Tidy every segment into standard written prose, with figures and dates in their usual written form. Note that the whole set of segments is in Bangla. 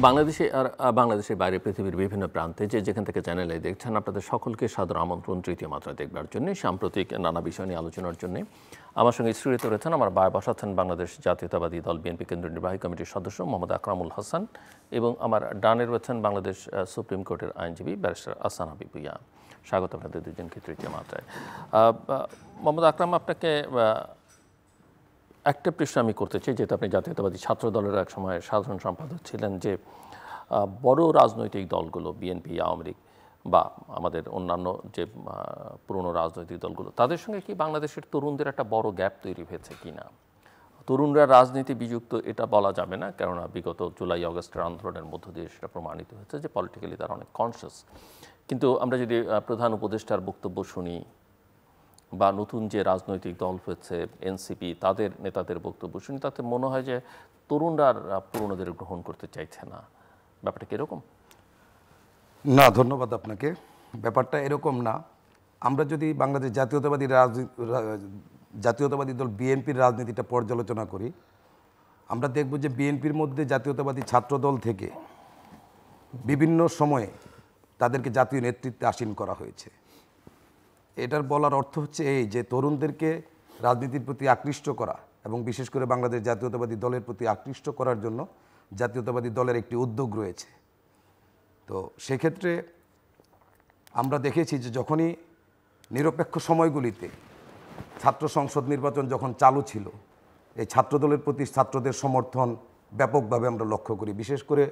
বাংলাদেশে আর বাংলাদেশের বাইরে পৃথিবীর বিভিন্ন প্রান্তে যেখান থেকে চ্যানেলে দেখছেন আপনাদের সকলকে সাদর আমন্ত্রণ তৃতীয় মাত্রা দেখবার জন্য, সাম্প্রতিক নানা বিষয় নিয়ে আলোচনার জন্য। আমার সঙ্গে স্টুডিওতে রয়েছেন, আমার বায় বসাচ্ছেন বাংলাদেশ জাতীয়তাবাদী দল বিএনপি কেন্দ্রীয় নির্বাহী কমিটির সদস্য মোহাম্মদ আকরামুল হাসান, এবং আমার ডানে রয়েছেন বাংলাদেশ সুপ্রিম কোর্টের আইনজীবী ব্যারিস্টার আহসান হাবিব ভূঁইয়া। স্বাগত আপনাদের দুজনকে তৃতীয় মাত্রায়। মোহাম্মদ আকরাম, আপনাকে একটা প্রশ্ন আমি করতে চাই, যেহেতু আপনি জাতীয়তাবাদী ছাত্র দলের এক সময় সাধারণ সম্পাদক ছিলেন, যে বড় রাজনৈতিক দলগুলো বিএনপি, আওয়ামী লীগ বা আমাদের অন্যান্য যে পুরনো রাজনৈতিক দলগুলো, তাদের সঙ্গে কি বাংলাদেশের তরুণদের একটা বড় গ্যাপ তৈরি হয়েছে কিনা? তরুণরা রাজনীতি বিযুক্ত এটা বলা যাবে না, কেননা বিগত জুলাই আগস্টের আন্দোলনের মধ্য দিয়ে সেটা প্রমাণিত হয়েছে যে পলিটিক্যালি তারা অনেক কনসিয়াস। কিন্তু আমরা যদি প্রধান উপদেষ্টার বক্তব্য শুনি বা নতুন যে রাজনৈতিক দল হয়েছে এনসিপি, তাদের নেতাদের বক্তব্য শুনি, তাতে মনে হয় যে তরুণরা পুরনোদের গ্রহণ করতে চাইছে না। ব্যাপারটা কীরকম? না, ধন্যবাদ আপনাকে। ব্যাপারটা এরকম না। আমরা যদি বাংলাদেশ জাতীয়তাবাদী দল বিএনপির রাজনীতিটা পর্যালোচনা করি, আমরা দেখব যে বিএনপির মধ্যে জাতীয়তাবাদী ছাত্র দল থেকে বিভিন্ন সময়ে তাদেরকে জাতীয় নেতৃত্বে আসীন করা হয়েছে। এটার বলার অর্থ হচ্ছে এই যে তরুণদেরকে রাজনীতির প্রতি আকৃষ্ট করা এবং বিশেষ করে বাংলাদেশ জাতীয়তাবাদী দলের প্রতি আকৃষ্ট করার জন্য জাতীয়তাবাদী দলের একটি উদ্যোগ রয়েছে। তো সেক্ষেত্রে আমরা দেখেছি যে যখনই নিরপেক্ষ সময়গুলিতে ছাত্র সংসদ নির্বাচন যখন চালু ছিল, এই ছাত্রদলের প্রতি ছাত্রদের সমর্থন ব্যাপকভাবে আমরা লক্ষ্য করি। বিশেষ করে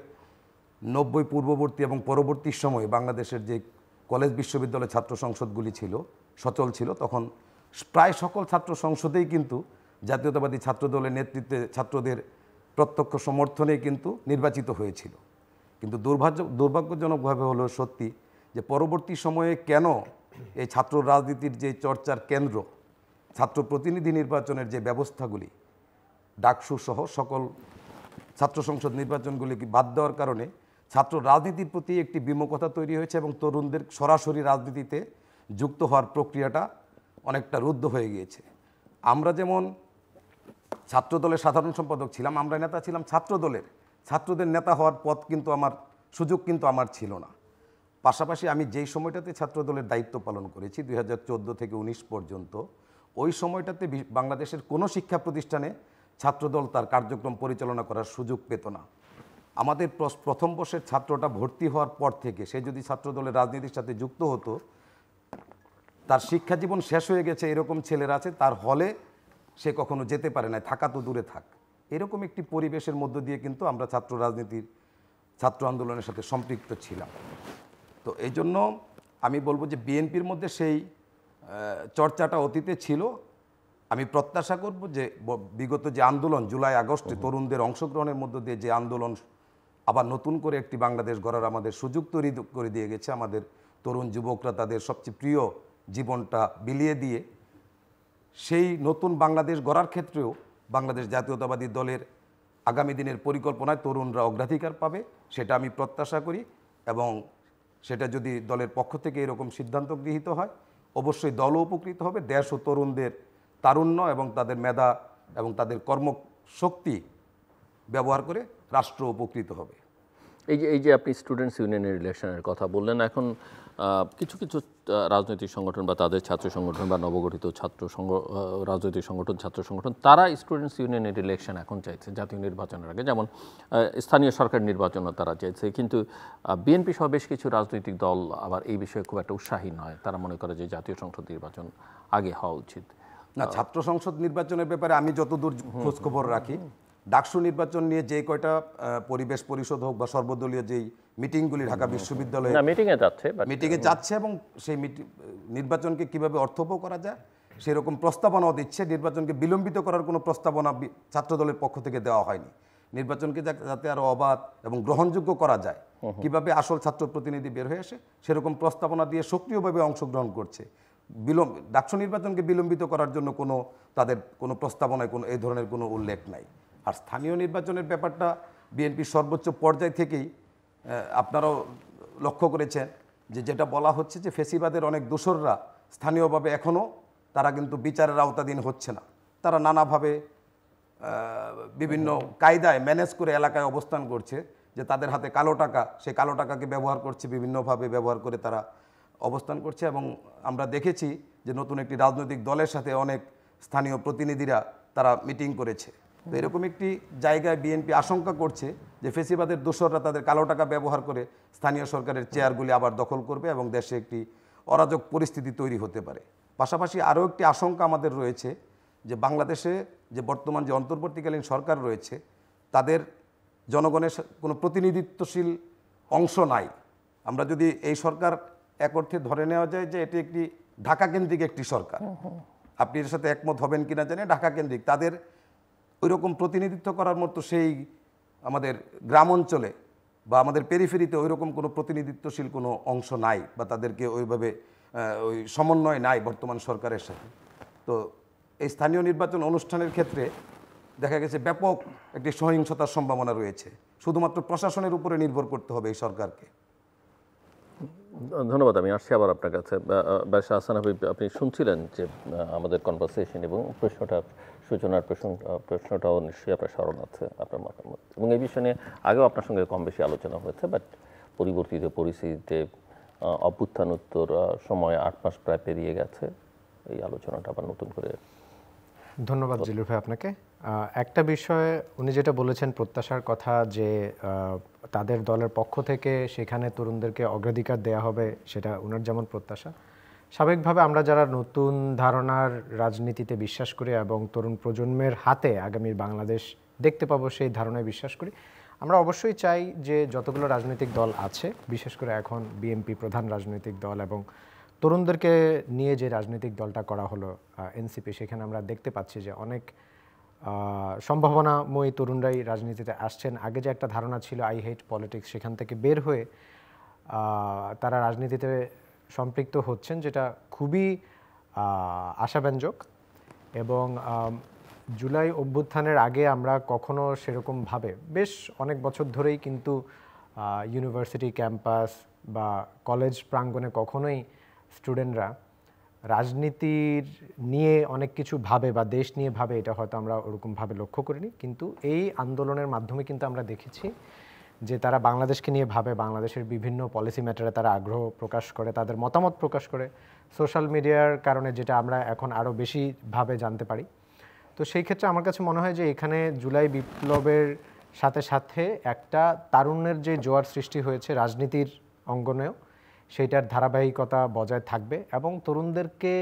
90 পূর্ববর্তী এবং পরবর্তী সময়ে বাংলাদেশের যে কলেজ বিশ্ববিদ্যালয় ছাত্র সংসদগুলি ছিল, সচল ছিল, তখন প্রায় সকল ছাত্র সংসদেই কিন্তু জাতীয়তাবাদী ছাত্রদলের নেতৃত্বে ছাত্রদের প্রত্যক্ষ সমর্থনে কিন্তু নির্বাচিত হয়েছিল। কিন্তু দুর্ভাগ্যজনকভাবে হলো সত্যি যে পরবর্তী সময়ে কেন এই ছাত্র রাজনীতির যে চর্চার কেন্দ্র ছাত্র প্রতিনিধি নির্বাচনের যে ব্যবস্থাগুলি, ডাকসু সহ সকল ছাত্র সংসদ নির্বাচনগুলিকে বাদ দেওয়ার কারণে ছাত্র রাজনীতির প্রতি একটি বিমুখতা তৈরি হয়েছে এবং তরুণদের সরাসরি রাজনীতিতে যুক্ত হওয়ার প্রক্রিয়াটা অনেকটা রুদ্ধ হয়ে গিয়েছে। আমরা যেমন ছাত্রদলের সাধারণ সম্পাদক ছিলাম, আমরা নেতা ছিলাম ছাত্রদলের, ছাত্রদের নেতা হওয়ার পথ কিন্তু সুযোগ কিন্তু আমার ছিল না। পাশাপাশি আমি যেই সময়টাতে ছাত্রদলের দায়িত্ব পালন করেছি 2014 থেকে 19 পর্যন্ত, ওই সময়টাতে বাংলাদেশের কোনো শিক্ষা প্রতিষ্ঠানে ছাত্রদল তার কার্যক্রম পরিচালনা করার সুযোগ পেত না। আমাদের প্রথম বর্ষের ছাত্রটা ভর্তি হওয়ার পর থেকে সে যদি ছাত্রদলের রাজনীতির সাথে যুক্ত হতো, তার শিক্ষা জীবন শেষ হয়ে গেছে এরকম ছেলেরা আছে, তার হলে সে কখনো যেতে পারে না, থাকা তো দূরে থাক। এরকম একটি পরিবেশের মধ্য দিয়ে কিন্তু আমরা ছাত্র রাজনীতির ছাত্র আন্দোলনের সাথে সম্পৃক্ত ছিলাম। তো এই জন্য আমি বলবো যে বিএনপির মধ্যে সেই চর্চাটা অতীতে ছিল। আমি প্রত্যাশা করব যে বিগত যে আন্দোলন জুলাই আগস্টে তরুণদের অংশগ্রহণের মধ্য দিয়ে যে আন্দোলন আবার নতুন করে একটি বাংলাদেশ গড়ার আমাদের সুযোগ তৈরি করে দিয়ে গেছে, আমাদের তরুণ যুবকরা তাদের সবচেয়ে প্রিয় জীবনটা বিলিয়ে দিয়ে সেই নতুন বাংলাদেশ গড়ার ক্ষেত্রেও বাংলাদেশ জাতীয়তাবাদী দলের আগামী দিনের পরিকল্পনায় তরুণরা অগ্রাধিকার পাবে, সেটা আমি প্রত্যাশা করি। এবং সেটা যদি দলের পক্ষ থেকে এরকম সিদ্ধান্ত গৃহীত হয়, অবশ্যই দলও উপকৃত হবে, দেশ ও তরুণদের তারুণ্য এবং তাদের মেধা এবং তাদের কর্মশক্তি ব্যবহার করে রাষ্ট্র উপকৃত হবে। এই যে আপনি স্টুডেন্টস ইউনিয়নের রিলেশনের কথা বললেন, এখন কিছু কিছু রাজনৈতিক সংগঠন বা তাদের ছাত্র সংগঠন বা নবগঠিত রাজনৈতিক সংগঠন, ছাত্র সংগঠন, তারা স্টুডেন্টস ইউনিয়নের ইলেকশন এখন চাইছে জাতীয় নির্বাচনের আগে, যেমন স্থানীয় সরকার নির্বাচনও তারা চাইছে। কিন্তু বিএনপি সহ বেশ কিছু রাজনৈতিক দল আবার এই বিষয়ে খুব একটা উৎসাহী নয়, তারা মনে করে যে জাতীয় সংসদ নির্বাচন আগে হওয়া উচিত। না, ছাত্র সংসদ নির্বাচনের ব্যাপারে আমি যতদূর খোঁজখবর রাখি, ডাকসু নির্বাচন নিয়ে যে কয়টা পরিবেশ পরিষদ হোক বা সর্বদলীয় যেই মিটিংগুলি ঢাকা বিশ্ববিদ্যালয়ে মিটিংয়ে যাচ্ছে এবং সেই নির্বাচনকে কিভাবে অর্থবহ করা যায় সেরকম প্রস্তাবনাও দিচ্ছে। নির্বাচনকে বিলম্বিত করার কোনো প্রস্তাবনা ছাত্রদলের পক্ষ থেকে দেওয়া হয়নি। নির্বাচনকে যাতে আরও অবাধ এবং গ্রহণযোগ্য করা যায়, কিভাবে আসল ছাত্র প্রতিনিধি বের হয়ে আসে সেরকম প্রস্তাবনা দিয়ে সক্রিয়ভাবে অংশগ্রহণ করছে। ডাকসু নির্বাচনকে বিলম্বিত করার জন্য তাদের কোনো প্রস্তাবনায় এই ধরনের কোনো উল্লেখ নাই। আর স্থানীয় নির্বাচনের ব্যাপারটা বিএনপির সর্বোচ্চ পর্যায় থেকেই আপনারাও লক্ষ্য করেছেন যে যেটা বলা হচ্ছে যে ফেসিবাদের অনেক দোসররা স্থানীয়ভাবে এখনও তারা কিন্তু বিচারের আওতাধীন হচ্ছে না। তারা নানাভাবে বিভিন্ন কায়দায় ম্যানেজ করে এলাকায় অবস্থান করছে, যে তাদের হাতে কালো টাকা, সেই কালো টাকাকে ব্যবহার করছে, বিভিন্নভাবে ব্যবহার করে তারা অবস্থান করছে। এবং আমরা দেখেছি যে নতুন একটি রাজনৈতিক দলের সাথে অনেক স্থানীয় প্রতিনিধিরা তারা মিটিং করেছে। তো এরকম একটি জায়গায় বিএনপি আশঙ্কা করছে যে ফেসিবাদের দোসররা তাদের কালো টাকা ব্যবহার করে স্থানীয় সরকারের চেয়ারগুলি আবার দখল করবে এবং দেশে একটি অরাজক পরিস্থিতি তৈরি হতে পারে। পাশাপাশি আরও একটি আশঙ্কা আমাদের রয়েছে যে বাংলাদেশে যে বর্তমান যে অন্তর্বর্তীকালীন সরকার রয়েছে তাদের জনগণের কোনো প্রতিনিধিত্বশীল অংশ নাই। আমরা যদি এই সরকার এক অর্থে ধরে নেওয়া যায় যে এটি একটি ঢাকা কেন্দ্রিক একটি সরকার, আপনি এর সাথে একমত হবেন কিনা জানি, ঢাকা কেন্দ্রিক, তাদের ওই রকম প্রতিনিধিত্ব করার মতো সেই আমাদের গ্রাম অঞ্চলে বা আমাদের পেরিফেরিতে ওই রকম কোনো প্রতিনিধিত্বশীল কোনো অংশ নাই বা তাদেরকে ওইভাবে ওই সমন্বয় নাই বর্তমান সরকারের সাথে। তো এই স্থানীয় নির্বাচন অনুষ্ঠানের ক্ষেত্রে দেখা গেছে ব্যাপক একটি সহিংসতার সম্ভাবনা রয়েছে। শুধুমাত্র প্রশাসনের উপরে নির্ভর করতে হবে এই সরকারকে। ধন্যবাদ। আমি আসছি আবার আপনার কাছে। বাদশাহ হাসান হাবিব, আপনি শুনছিলেন যে আমাদের কনভারসেশন এবং সূচনার প্রশ্নটাও নিশ্চয়ই আপনার স্মরণ আছে আপনার মতামত, এবং এই বিষয় নিয়ে আগেও আপনার সঙ্গে কম বেশি আলোচনা হয়েছে। বাট পরিবর্তিত পরিস্থিতিতে অভ্যুত্থানোত্তর সময় 8 মাস প্রায় পেরিয়ে গেছে, এই আলোচনাটা আবার নতুন করে। ধন্যবাদ জিলুর ভাই আপনাকে। একটা বিষয়ে উনি যেটা বলেছেন প্রত্যাশার কথা, যে তাদের দলের পক্ষ থেকে সেখানে তরুণদেরকে অগ্রাধিকার দেয়া হবে, সেটা ওনার যেমন প্রত্যাশা। স্বাভাবিকভাবে আমরা যারা নতুন ধারণার রাজনীতিতে বিশ্বাস করি এবং তরুণ প্রজন্মের হাতে আগামীর বাংলাদেশ দেখতে পাবো সেই ধারণায় বিশ্বাস করি, আমরা অবশ্যই চাই যে যতগুলো রাজনৈতিক দল আছে, বিশেষ করে এখন বিএনপি প্রধান রাজনৈতিক দল এবং তরুণদেরকে নিয়ে যে রাজনৈতিক দলটা করা হলো এনসিপি, সেখানে আমরা দেখতে পাচ্ছি যে অনেক সম্ভাবনাময়ী তরুণরাই রাজনীতিতে আসছেন। আগে যে একটা ধারণা ছিল আই হেট পলিটিক্স, সেখান থেকে বের হয়ে তারা রাজনীতিতে সম্পৃক্ত হচ্ছেন, যেটা খুবই আশাব্যঞ্জক। এবং জুলাই অভ্যুত্থানের আগে আমরা কখনো সেরকমভাবে বেশ অনেক বছর ধরেই কিন্তু ইউনিভার্সিটি ক্যাম্পাস বা কলেজ প্রাঙ্গণে কখনোই স্টুডেন্টরা রাজনীতির নিয়ে অনেক কিছু ভাবে বা দেশ নিয়ে ভাবে, এটা হয়তো আমরা ওরকমভাবে লক্ষ্য করিনি। কিন্তু এই আন্দোলনের মাধ্যমে কিন্তু আমরা দেখেছি যে তারা বাংলাদেশকে নিয়ে ভাবে, বাংলাদেশের বিভিন্ন পলিসি ম্যাটারে তারা আগ্রহ প্রকাশ করে, তাদের মতামত প্রকাশ করে, সোশ্যাল মিডিয়ার কারণে যেটা আমরা এখন আরও বেশিভাবে জানতে পারি। তো সেই ক্ষেত্রে আমার কাছে মনে হয় যে এখানে জুলাই বিপ্লবের সাথে সাথে একটা তারুণ্যের যে জোয়ার সৃষ্টি হয়েছে রাজনীতির অঙ্গনেও, সেইটার ধারাবাহিকতা বজায় থাকবে এবং তরুণদেরকে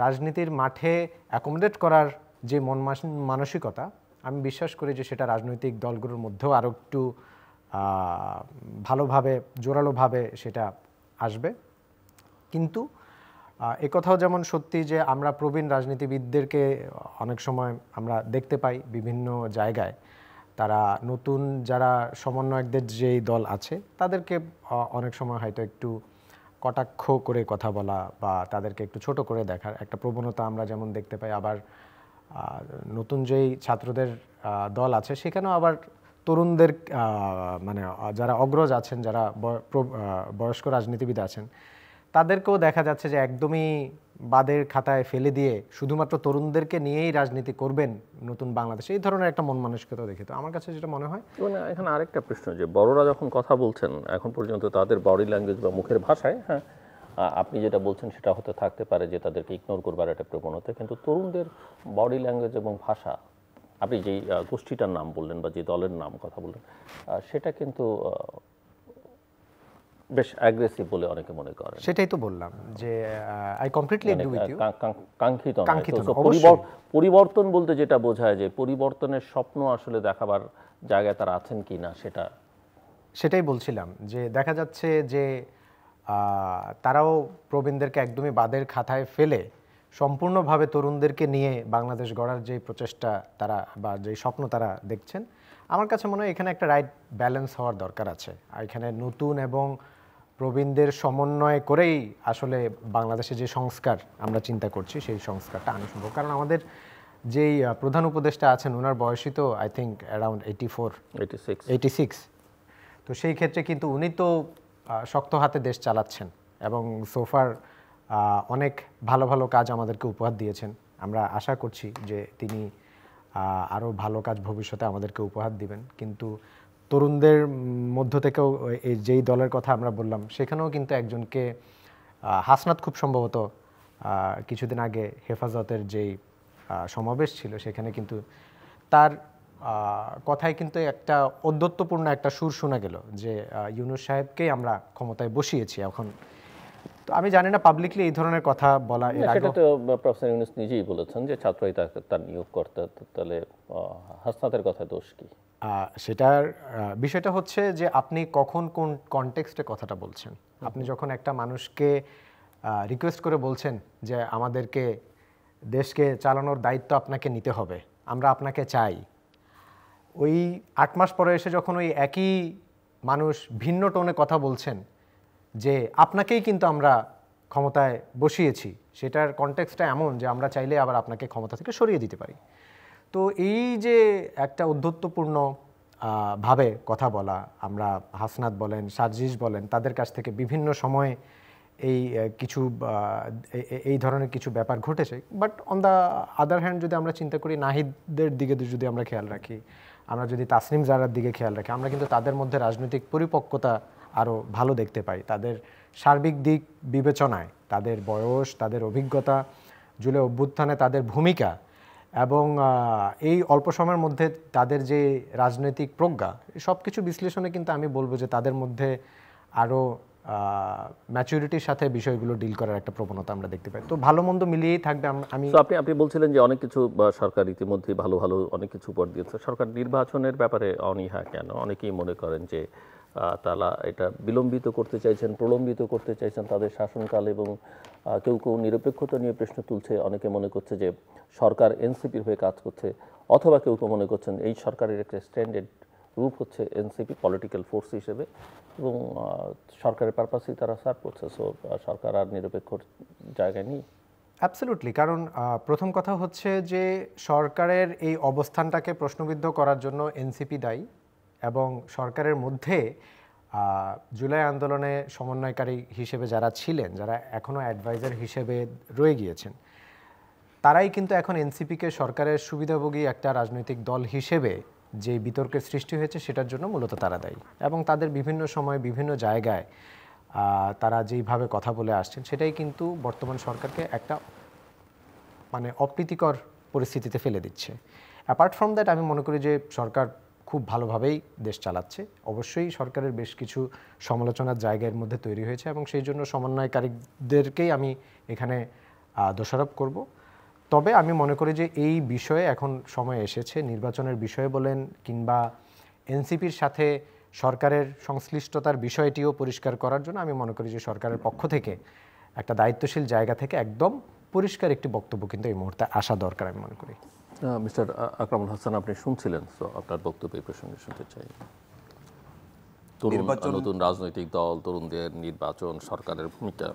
রাজনীতির মাঠে অ্যাকোমোডেট করার যে মন মানসিকতা, আমি বিশ্বাস করি যে সেটা রাজনৈতিক দলগুলোর মধ্যেও আরও একটু ভালোভাবে জোরালোভাবে সেটা আসবে। কিন্তু একথাও যেমন সত্যি যে আমরা প্রবীণ রাজনীতিবিদদেরকে অনেক সময় আমরা দেখতে পাই বিভিন্ন জায়গায়, তারা নতুন যারা সমন্বয়কদের যেই দল আছে তাদেরকে অনেক সময় হয়তো একটু কটাক্ষ করে কথা বলা বা তাদেরকে একটু ছোট করে দেখার একটা প্রবণতা আমরা যেমন দেখতে পাই। আবার নতুন যেই ছাত্রদের দল আছে সেখানেও আবার তরুণদের মানে যারা অগ্রজ আছেন, যারা বয়স্ক রাজনীতিবিদ আছেন, তাদেরকেও দেখা যাচ্ছে যে একদমই বাদের খাতায় ফেলে দিয়ে শুধুমাত্র তরুণদেরকে নিয়েই রাজনীতি করবেন নতুন বাংলাদেশে, এই ধরনের একটা মন মানসিকতা দেখি। তো আমার কাছে যেটা মনে হয়, এখানে আরেকটা প্রশ্ন, যে বড়রা যখন কথা বলছেন এখন পর্যন্ত তাদের বডি ল্যাঙ্গুয়েজ বা মুখের ভাষায়, হ্যাঁ আপনি যেটা বলছেন সেটা হতে থাকতে পারে যে তাদেরকে ইগনোর করবার একটা প্রবণতা, কিন্তু তরুণদের বডি ল্যাঙ্গুয়েজ এবং ভাষা, আপনি যেই গোষ্ঠীটার নাম বললেন বা যে দলের নাম কথা বললেন, সেটা কিন্তু বেশ অ্যাগ্রেসিভ বলে অনেকে মনে করেন। সেটাই তো বললাম যে I completely agree with you. কাঙ্ক্ষিত পরিবর্তন বলতে যেটা বোঝায় যে পরিবর্তনের স্বপ্ন আসলে দেখাবার জায়গায় তারা আছেন কি না, সেটাই বলছিলাম যে দেখা যাচ্ছে যে তারাও প্রবীণদেরকে একদমই বাদের খাতায় ফেলে সম্পূর্ণভাবে তরুণদেরকে নিয়ে বাংলাদেশ গড়ার যে প্রচেষ্টা তারা বা যে স্বপ্ন তারা দেখছেন, আমার কাছে মনে হয় এখানে একটা রাইট ব্যালেন্স হওয়ার দরকার আছে। এখানে নতুন এবং প্রবীণদের সমন্বয় করেই আসলে বাংলাদেশে যে সংস্কার আমরা চিন্তা করছি সেই সংস্কারটা আনা সম্ভব। কারণ আমাদের যেই প্রধান উপদেষ্টা আছেন ওনার বয়সই তো আই থিঙ্ক অ্যারাউন্ড 86। তো সেই ক্ষেত্রে কিন্তু উনি তো শক্ত হাতে দেশ চালাচ্ছেন এবং সোফার অনেক ভালো ভালো কাজ আমাদেরকে উপহার দিয়েছেন। আমরা আশা করছি যে তিনি আরও ভালো কাজ ভবিষ্যতে আমাদেরকে উপহার দিবেন। কিন্তু তরুণদের মধ্য থেকেও এই যেই দলের কথা আমরা বললাম সেখানেও কিন্তু একজনকে হাসনাত খুব সম্ভবত কিছুদিন আগে হেফাজতের যেই সমাবেশ ছিল সেখানে কিন্তু তার কথায় কিন্তু একটা ঔদ্ধত্যপূর্ণ একটা সুর শোনা গেল যে ইউনূস সাহেবকেই আমরা ক্ষমতায় বসিয়েছি এখন। তো আমি জানি না পাবলিকলি এই ধরনের কথা বলা এর আগে সেটা তো প্রফেসর ইউনূস নিজেই বলেছেন যে ছাত্রই তার নিয়োগ করতে, তাহলে হাসনাতের কথায় দোষ কি? সেটার বিষয়টা হচ্ছে যে আপনি কখন কোন কনটেক্সটে কথাটা বলছেন। আপনি যখন একটা মানুষকে রিকোয়েস্ট করে বলছেন যে আমাদেরকে দেশকে চালানোর দায়িত্ব আপনাকে নিতে হবে, আমরা আপনাকে চাই, ওই 8 মাস পরে এসে যখন ওই একই মানুষ ভিন্ন টোনে কথা বলছেন যে আপনাকেই কিন্তু আমরা ক্ষমতায় বসিয়েছি, সেটার কনটেক্সটটা এমন যে আমরা চাইলে আবার আপনাকে ক্ষমতা থেকে সরিয়ে দিতে পারি। তো এই যে একটা ঔদ্ধত্যপূর্ণ ভাবে কথা বলা, আমরা হাসনাত বলেন, সার্জিস বলেন, তাদের কাছ থেকে বিভিন্ন সময়ে এই কিছু এই ধরনের কিছু ব্যাপার ঘটেছে। But on the other hand যদি আমরা চিন্তা করি, নাহিদের দিকে যদি আমরা খেয়াল রাখি, আমরা যদি তাসনিম জারার দিকে খেয়াল রাখি, আমরা কিন্তু তাদের মধ্যে রাজনৈতিক পরিপক্কতা আরও ভালো দেখতে পাই। তাদের সার্বিক দিক বিবেচনায়, তাদের বয়স, তাদের অভিজ্ঞতা, জুলাই অভ্যুত্থানে তাদের ভূমিকা এবং এই অল্প সময়ের মধ্যে তাদের যে রাজনৈতিক প্রজ্ঞা, সব কিছু বিশ্লেষণে কিন্তু আমি বলবো যে তাদের মধ্যে আরও ম্যাচুরিটির সাথে বিষয়গুলো ডিল করার একটা প্রবণতা আমরা দেখতে পাই। তো ভালো মন্দ মিলিয়েই থাকবে। আমি আপনি বলছিলেন যে অনেক কিছু সরকার ইতিমধ্যে ভালো ভালো অনেক কিছু উপর দিয়েছে, সরকার নির্বাচনের ব্যাপারে অনীহা কেন? অনেকেই মনে করেন যে তারা এটা বিলম্বিত করতে চাইছেন, প্রলম্বিত করতে চাইছেন তাদের শাসনকাল, এবং কেউ কেউ নিরপেক্ষতা নিয়ে প্রশ্ন তুলছে। অনেকে মনে করছে যে সরকার এনসিপির হয়ে কাজ করছে, অথবা কেউ কেউ মনে করছেন এই সরকারের একটা স্ট্যান্ডার্ড রূপ হচ্ছে এনসিপি পলিটিক্যাল ফোর্স হিসেবে, এবং সরকারের পারপাসেই তারা সার্ভ করছে। সো সরকার আর নিরপেক্ষ জায়গায় নেই। অ্যাবসলিউটলি। কারণ প্রথম কথা হচ্ছে যে সরকারের এই অবস্থানটাকে প্রশ্নবিদ্ধ করার জন্য এনসিপি দায়ী, এবং সরকারের মধ্যে জুলাই আন্দোলনে সমন্বয়কারী হিসেবে যারা ছিলেন, যারা এখনও অ্যাডভাইজার হিসেবে রয়ে গিয়েছেন, তারাই কিন্তু এখন এনসিপিকে সরকারের সুবিধাভোগী একটা রাজনৈতিক দল হিসেবে যে বিতর্কের সৃষ্টি হয়েছে সেটার জন্য মূলত তারা দায়ী। এবং তাদের বিভিন্ন সময় বিভিন্ন জায়গায় তারা যেইভাবে কথা বলে আসছেন সেটাই কিন্তু বর্তমান সরকারকে একটা মানে অপ্রীতিকর পরিস্থিতিতে ফেলে দিচ্ছে। অ্যাপার্ট ফ্রম দ্যাট, আমি মনে করি যে সরকার খুব ভালোভাবেই দেশ চালাচ্ছে। অবশ্যই সরকারের বেশ কিছু সমালোচনার জায়গার মধ্যে তৈরি হয়েছে, এবং সেই জন্য সমন্বয়কারীদেরকেই আমি এখানে দোষারোপ করব। তবে আমি মনে করি যে এই বিষয়ে এখন সময় এসেছে, নির্বাচনের বিষয়ে বলেন কিংবা এনসিপির সাথে সরকারের সংশ্লিষ্টতার বিষয়টিও পরিষ্কার করার জন্য আমি মনে করি যে সরকারের পক্ষ থেকে একটা দায়িত্বশীল জায়গা থেকে একদম পরিষ্কার একটি বক্তব্য কিন্তু এই মুহূর্তে আসা দরকার আমি মনে করি। মিস্টার আকরামুল হাসান, আপনি শুনছিলেন, তো আপনার বক্তব্য এই প্রসঙ্গে শুনতে চাই। নতুন রাজনৈতিক দল, তরুণদের নির্বাচন, সরকারের ভূমিকা।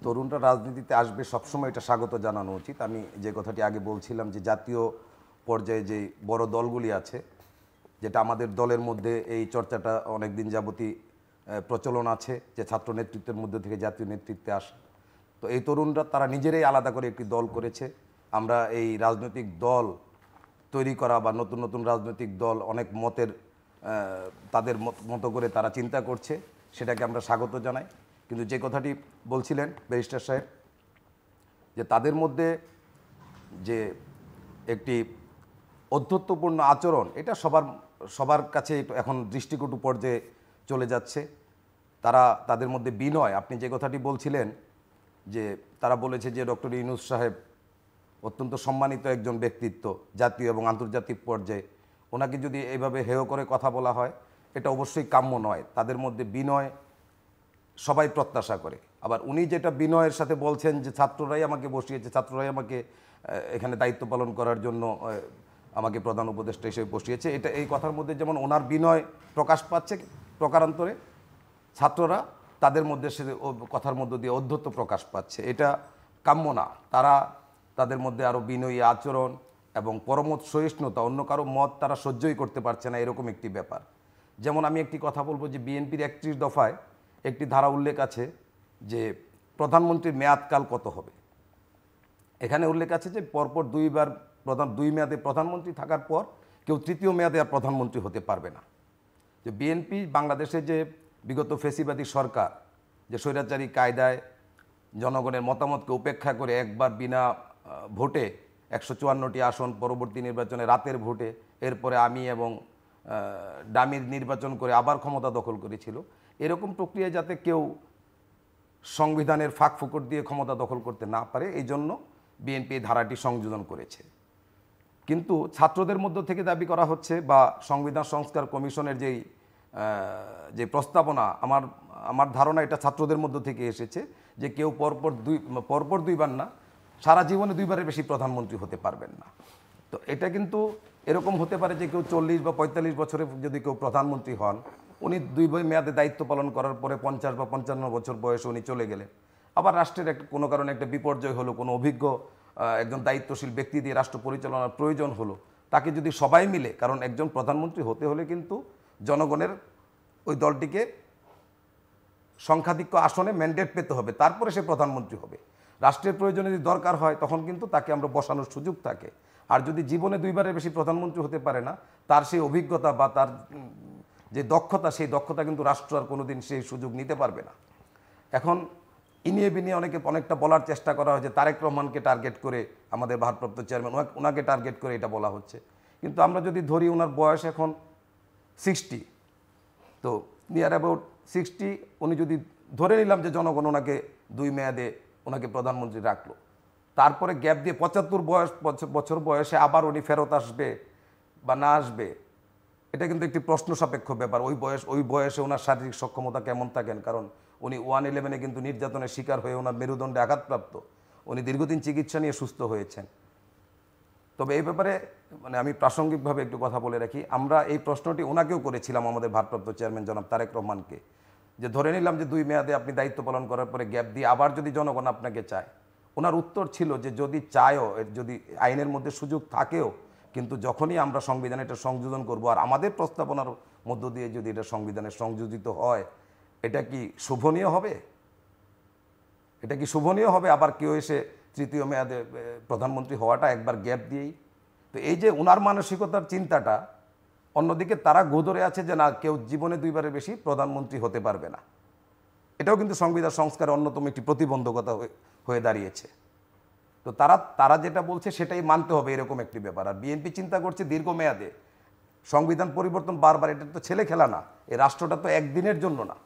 তরুণরা রাজনীতিতে আসবে, সবসময় এটা স্বাগত জানানো উচিত। আমি যে কথাটি আগে বলছিলাম যে জাতীয় পর্যায়ে যে বড় দলগুলি আছে, যেটা আমাদের দলের মধ্যে এই চর্চাটা অনেক দিন যাবতই প্রচলন আছে যে ছাত্র নেতৃত্বের মধ্যে থেকে জাতীয় নেতৃত্বে আসে। তো এই তরুণরা তারা নিজেরাই আলাদা করে একটি দল করেছে। আমরা এই রাজনৈতিক দল তৈরি করা বা নতুন নতুন রাজনৈতিক দল অনেক মতের তাদের মতো করে তারা চিন্তা করছে, সেটাকে আমরা স্বাগত জানাই। কিন্তু যে কথাটি বলছিলেন ব্যারিস্টার সাহেব, যে তাদের মধ্যে যে একটি অধ্যত্বপূর্ণ আচরণ, এটা সবার কাছে এখন দৃষ্টিকটু পর্যায়ে চলে যাচ্ছে। তাদের মধ্যে বিনয়, আপনি যে কথাটি বলছিলেন যে তারা বলেছে যে ডক্টর ইউনূস সাহেব অত্যন্ত সম্মানিত একজন ব্যক্তিত্ব জাতীয় এবং আন্তর্জাতিক পর্যায়ে, ওনাকে যদি এইভাবে হেয় করে কথা বলা হয় এটা অবশ্যই কাম্য নয়। তাদের মধ্যে বিনয় সবাই প্রত্যাশা করে। আবার উনি যেটা বিনয়ের সাথে বলছেন যে ছাত্ররাই আমাকে বসিয়েছে, ছাত্ররাই আমাকে এখানে দায়িত্ব পালন করার জন্য আমাকে প্রধান উপদেষ্টা হিসেবে বসিয়েছে, এটা এই কথার মধ্যে যেমন ওনার বিনয় প্রকাশ পাচ্ছে, প্রকারান্তরে ছাত্ররা তাদের মধ্যে সে কথার মধ্য দিয়ে অধ্যত্ব প্রকাশ পাচ্ছে। এটা কাম্য না। তাদের মধ্যে আরও বিনয়ী আচরণ এবং পরমত সহিষ্ণুতা, অন্য কারো মত তারা সহ্যই করতে পারছে না, এরকম একটি ব্যাপার। যেমন আমি একটি কথা বলবো যে বিএনপির 31 দফায় একটি ধারা উল্লেখ আছে যে প্রধানমন্ত্রীর মেয়াদকাল কত হবে। এখানে উল্লেখ আছে যে পরপর দুই মেয়াদে প্রধানমন্ত্রী থাকার পর কেউ তৃতীয় মেয়াদে আর প্রধানমন্ত্রী হতে পারবে না। যে বিএনপি বাংলাদেশে যে বিগত ফেসিবাদী সরকার যে স্বৈরাচারী কায়দায় জনগণের মতামতকে উপেক্ষা করে একবার বিনা ভোটে 154টি আসন, পরবর্তী নির্বাচনে রাতের ভোটে, এরপরে আমি এবং ডামির নির্বাচন করে আবার ক্ষমতা দখল করেছিল, এরকম প্রক্রিয়ায় যাতে কেউ সংবিধানের ফাঁক ফুকর দিয়ে ক্ষমতা দখল করতে না পারে, এই জন্য বিএনপি এই ধারাটি সংযোজন করেছে। কিন্তু ছাত্রদের মধ্য থেকে দাবি করা হচ্ছে বা সংবিধান সংস্কার কমিশনের যে প্রস্তাবনা, আমার ধারণা এটা ছাত্রদের মধ্য থেকে এসেছে যে কেউ পরপর দুইবার না, সারা জীবনে দুইবারের বেশি প্রধানমন্ত্রী হতে পারবেন না। তো এটা কিন্তু এরকম হতে পারে যে কেউ 40 বা 45 বছরে যদি কেউ প্রধানমন্ত্রী হন, উনি 2 মেয়াদে দায়িত্ব পালন করার পরে 50 বা 55 বছর বয়সে উনি চলে গেলেন, আবার রাষ্ট্রের কোনো কারণে একটা বিপর্যয় হলো, কোনো অভিজ্ঞ একজন দায়িত্বশীল ব্যক্তি দিয়ে রাষ্ট্র পরিচালনার প্রয়োজন হলো, তাকে যদি সবাই মিলে, কারণ একজন প্রধানমন্ত্রী হতে হলে কিন্তু জনগণের ওই দলটিকে সংখ্যাধিক্য আসনে ম্যান্ডেট পেতে হবে, তারপরে সে প্রধানমন্ত্রী হবে। রাষ্ট্রের প্রয়োজনে যদি দরকার হয় তখন কিন্তু তাকে আমরা বসানোর সুযোগ থাকে। আর যদি জীবনে 2বারের বেশি প্রধানমন্ত্রী হতে পারে না, তার সেই অভিজ্ঞতা বা তার যে দক্ষতা, সেই দক্ষতা কিন্তু রাষ্ট্র আর কোনোদিন সেই সুযোগ নিতে পারবে না। এখন ইনিয়ে বিনিয়ে অনেকটা বলার চেষ্টা করা হয়েছে, তারেক রহমানকে টার্গেট করে, আমাদের ভারপ্রাপ্ত চেয়ারম্যান, ওনাকে টার্গেট করে এটা বলা হচ্ছে। কিন্তু আমরা যদি ধরি ওনার বয়স এখন 60, তো নিয়ার অ্যাবাউট 60, উনি যদি ধরে নিলাম যে জনগণ ওনাকে 2 মেয়াদে ওনাকে প্রধানমন্ত্রী রাখলো, তারপরে গ্যাপ দিয়ে 75 বছর বয়সে আবার উনি ফেরত আসবে বা না আসবে, এটা কিন্তু একটি প্রশ্ন সাপেক্ষ ব্যাপার। ওই বয়সে ওনার শারীরিক সক্ষমতা কেমন থাকেন, কারণ উনি 111-এ কিন্তু নির্যাতনের শিকার হয়ে ওনার মেরুদণ্ডে আঘাতপ্রাপ্ত, উনি দীর্ঘদিন চিকিৎসা নিয়ে সুস্থ হয়েছেন। তবে এই ব্যাপারে আমি প্রাসঙ্গিকভাবে একটু কথা বলে রাখি, আমরা এই প্রশ্নটি ওনাকেও করেছিলাম, আমাদের ভারপ্রাপ্ত চেয়ারম্যান জনাব তারেক রহমানকে, যে ধরে নিলাম যে 2 মেয়াদে আপনি দায়িত্ব পালন করার পরে গ্যাপ দিয়ে আবার যদি জনগণ আপনাকে চায়, ওনার উত্তর ছিল যে যদি চায়ও, যদি আইনের মধ্যে সুযোগ থাকেও, কিন্তু যখনই আমরা সংবিধানে এটা সংযোজন করব আর আমাদের প্রস্তাবনার মধ্য দিয়ে যদি এটা সংবিধানে সংযোজিত হয়, এটা কি শোভনীয় হবে? এটা কি শোভনীয় হবে আবার কেউ এসে তৃতীয় মেয়াদে প্রধানমন্ত্রী হওয়াটা একবার গ্যাপ দিয়েই? তো এই যে ওনার মানসিকতার চিন্তাটা, অন্যদিকে তারা গোদরে আছে যে না, কেউ জীবনে 2বারের বেশি প্রধানমন্ত্রী হতে পারবে না। এটাও কিন্তু সংবিধান সংস্কারের অন্যতম একটি প্রতিবন্ধকতা হয়ে দাঁড়িয়েছে। তো তারা যেটা বলছে সেটাই মানতে হবে, এরকম একটি ব্যাপার। আর বিএনপি চিন্তা করছে দীর্ঘমেয়াদে সংবিধান পরিবর্তন, বারবার, এটা তো ছেলে খেলা না, এই রাষ্ট্রটা তো একদিনের জন্য না,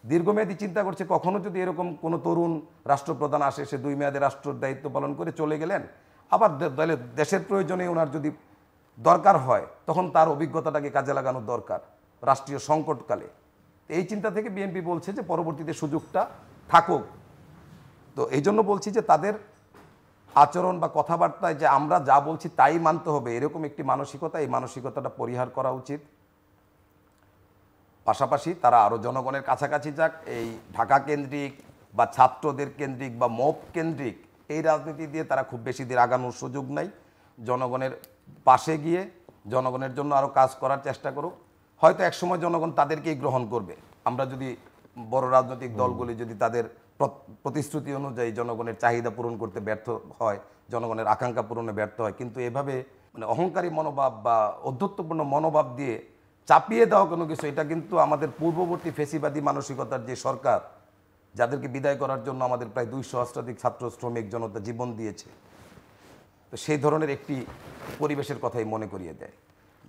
দীর্ঘমেয়াদী চিন্তা করছে। কখনো যদি এরকম কোনো তরুণ রাষ্ট্রপ্রধান আসে, সে 2 মেয়াদে রাষ্ট্রের দায়িত্ব পালন করে চলে গেলেন, আবার দেশের প্রয়োজনে ওনার যদি দরকার হয়, তখন তার অভিজ্ঞতাটাকে কাজে লাগানোর দরকার রাষ্ট্রীয় সংকটকালে। এই চিন্তা থেকে বিএনপি বলছে যে পরবর্তীতে সুযোগটা থাকুক। তো এই জন্য বলছি যে তাদের আচরণ বা কথাবার্তায় যে আমরা যা বলছি তাই মানতে হবে, এরকম একটি মানসিকতা, এই মানসিকতাটা পরিহার করা উচিত। পাশাপাশি তারা আরও জনগণের কাছাকাছি যাক, এই ঢাকা কেন্দ্রিক বা ছাত্রদের কেন্দ্রিক বা মব কেন্দ্রিক এই রাজনীতি দিয়ে তারা খুব বেশি দিন আগানোর সুযোগ নাই। জনগণের পাশে গিয়ে জনগণের জন্য আরও কাজ করার চেষ্টা করুক। হয়তো একসময় জনগণ তাদেরকেই গ্রহণ করবে, আমরা যদি বড় রাজনৈতিক দলগুলি যদি তাদের প্রতিশ্রুতি অনুযায়ী জনগণের চাহিদা পূরণ করতে ব্যর্থ হয়, জনগণের আকাঙ্ক্ষা পূরণে ব্যর্থ হয়। কিন্তু এভাবে অহংকারী মনোভাব বা অধ্যত্বপূর্ণ মনোভাব দিয়ে চাপিয়ে দেওয়া কোনো কিছু, এটা কিন্তু আমাদের পূর্ববর্তী ফেসিবাদী মানসিকতার যে সরকার, যাদেরকে বিদায় করার জন্য আমাদের প্রায় 200 সহস্রাধিক ছাত্র শ্রমিক জনতা জীবন দিয়েছে, তো সেই ধরনের একটি পরিবেশের কথাই মনে করিয়ে দেয়।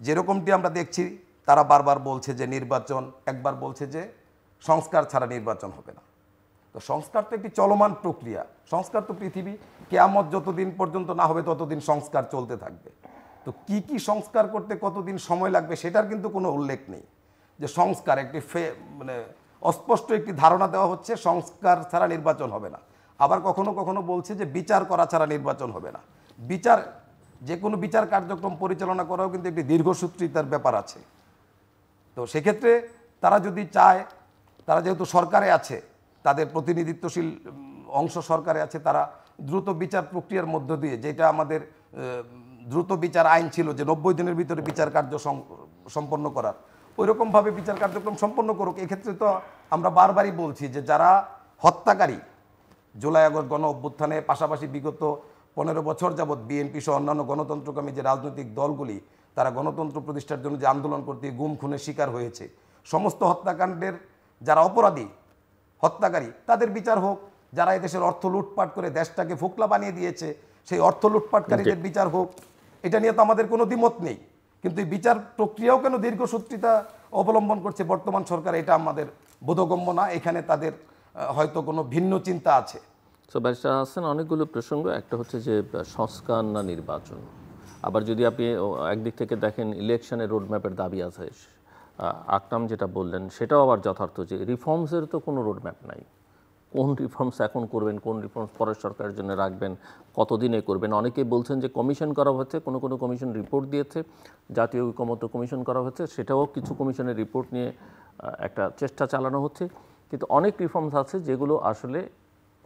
যেরকমটি আমরা দেখছি, তারা বারবার বলছে যে নির্বাচন, একবার বলছে যে সংস্কার ছাড়া নির্বাচন হবে না। তো সংস্কার তো একটি চলমান প্রক্রিয়া, সংস্কার তো পৃথিবী কিয়ামত যতদিন পর্যন্ত না হবে ততদিন সংস্কার চলতে থাকবে। তো কি কি সংস্কার করতে কতদিন সময় লাগবে সেটার কিন্তু কোনো উল্লেখ নেই। যে সংস্কার একটি অস্পষ্ট একটি ধারণা দেওয়া হচ্ছে সংস্কার ছাড়া নির্বাচন হবে না, আবার কখনো কখনো বলছে যে বিচার করা ছাড়া নির্বাচন হবে না। বিচার, যে কোনো বিচার কার্যক্রম পরিচালনা করাও কিন্তু একটি দীর্ঘসূত্রিতার ব্যাপার আছে। তো সেক্ষেত্রে তারা যদি চায়, তারা যেহেতু সরকারে আছে, তাদের প্রতিনিধিত্বশীল অংশ সরকারে আছে, তারা দ্রুত বিচার প্রক্রিয়ার মধ্য দিয়ে, যেটা আমাদের দ্রুত বিচার আইন ছিল যে 90 দিনের ভিতরে বিচার কার্য সম্পন্ন করার, ওইরকমভাবে বিচার কার্যক্রম সম্পন্ন করুক। এক্ষেত্রে তো আমরা বারবারই বলছি যে যারা হত্যাকারী, জুলাই আগস্ট গণ অভ্যুত্থানে, পাশাপাশি বিগত 15 বছর যাবৎ বিএনপি সহ অন্যান্য গণতন্ত্রকামী যে রাজনৈতিক দলগুলি তারা গণতন্ত্র প্রতিষ্ঠার জন্য যে আন্দোলন করতে গুম খুনের শিকার হয়েছে, সমস্ত হত্যাকাণ্ডের যারা অপরাধী হত্যাকারী তাদের বিচার হোক, যারা এদেশের অর্থ লুটপাট করে দেশটাকে ফোকলা বানিয়ে দিয়েছে সেই অর্থ লুটপাটকারীদের বিচার হোক। এটা নিয়ে তো আমাদের কোনো দ্বিমত নেই, কিন্তু এই বিচার প্রক্রিয়াও কেন দীর্ঘসূত্রিতা অবলম্বন করছে বর্তমান সরকার, এটা আমাদের বোধগম্য না। এখানে তাদের হয়তো কোনো ভিন্ন চিন্তা আছে। তো ব্যারিস্টার হাসান, অনেকগুলো প্রসঙ্গ, একটা হচ্ছে যে সংস্কার না নির্বাচন, আবার যদি আপনি একদিক থেকে দেখেন ইলেকশনের রোডম্যাপের দাবি আছে, আকরাম যেটা বললেন সেটাও আবার যথার্থ যে রিফর্মসের তো কোনো রোডম্যাপ নাই। কোন রিফর্মস এখন করবেন, কোন রিফর্মস পরের সরকারের জন্য রাখবেন, কতদিনে করবেন। অনেকেই বলছেন যে কমিশন করা হচ্ছে, কোনো কোনো কমিশন রিপোর্ট দিয়েছে, জাতীয় ঐকমত্য কমিশন করা হচ্ছে, সেটাও কিছু কমিশনের রিপোর্ট নিয়ে একটা চেষ্টা চালানো হচ্ছে। কিন্তু অনেক রিফর্মস আছে যেগুলো আসলে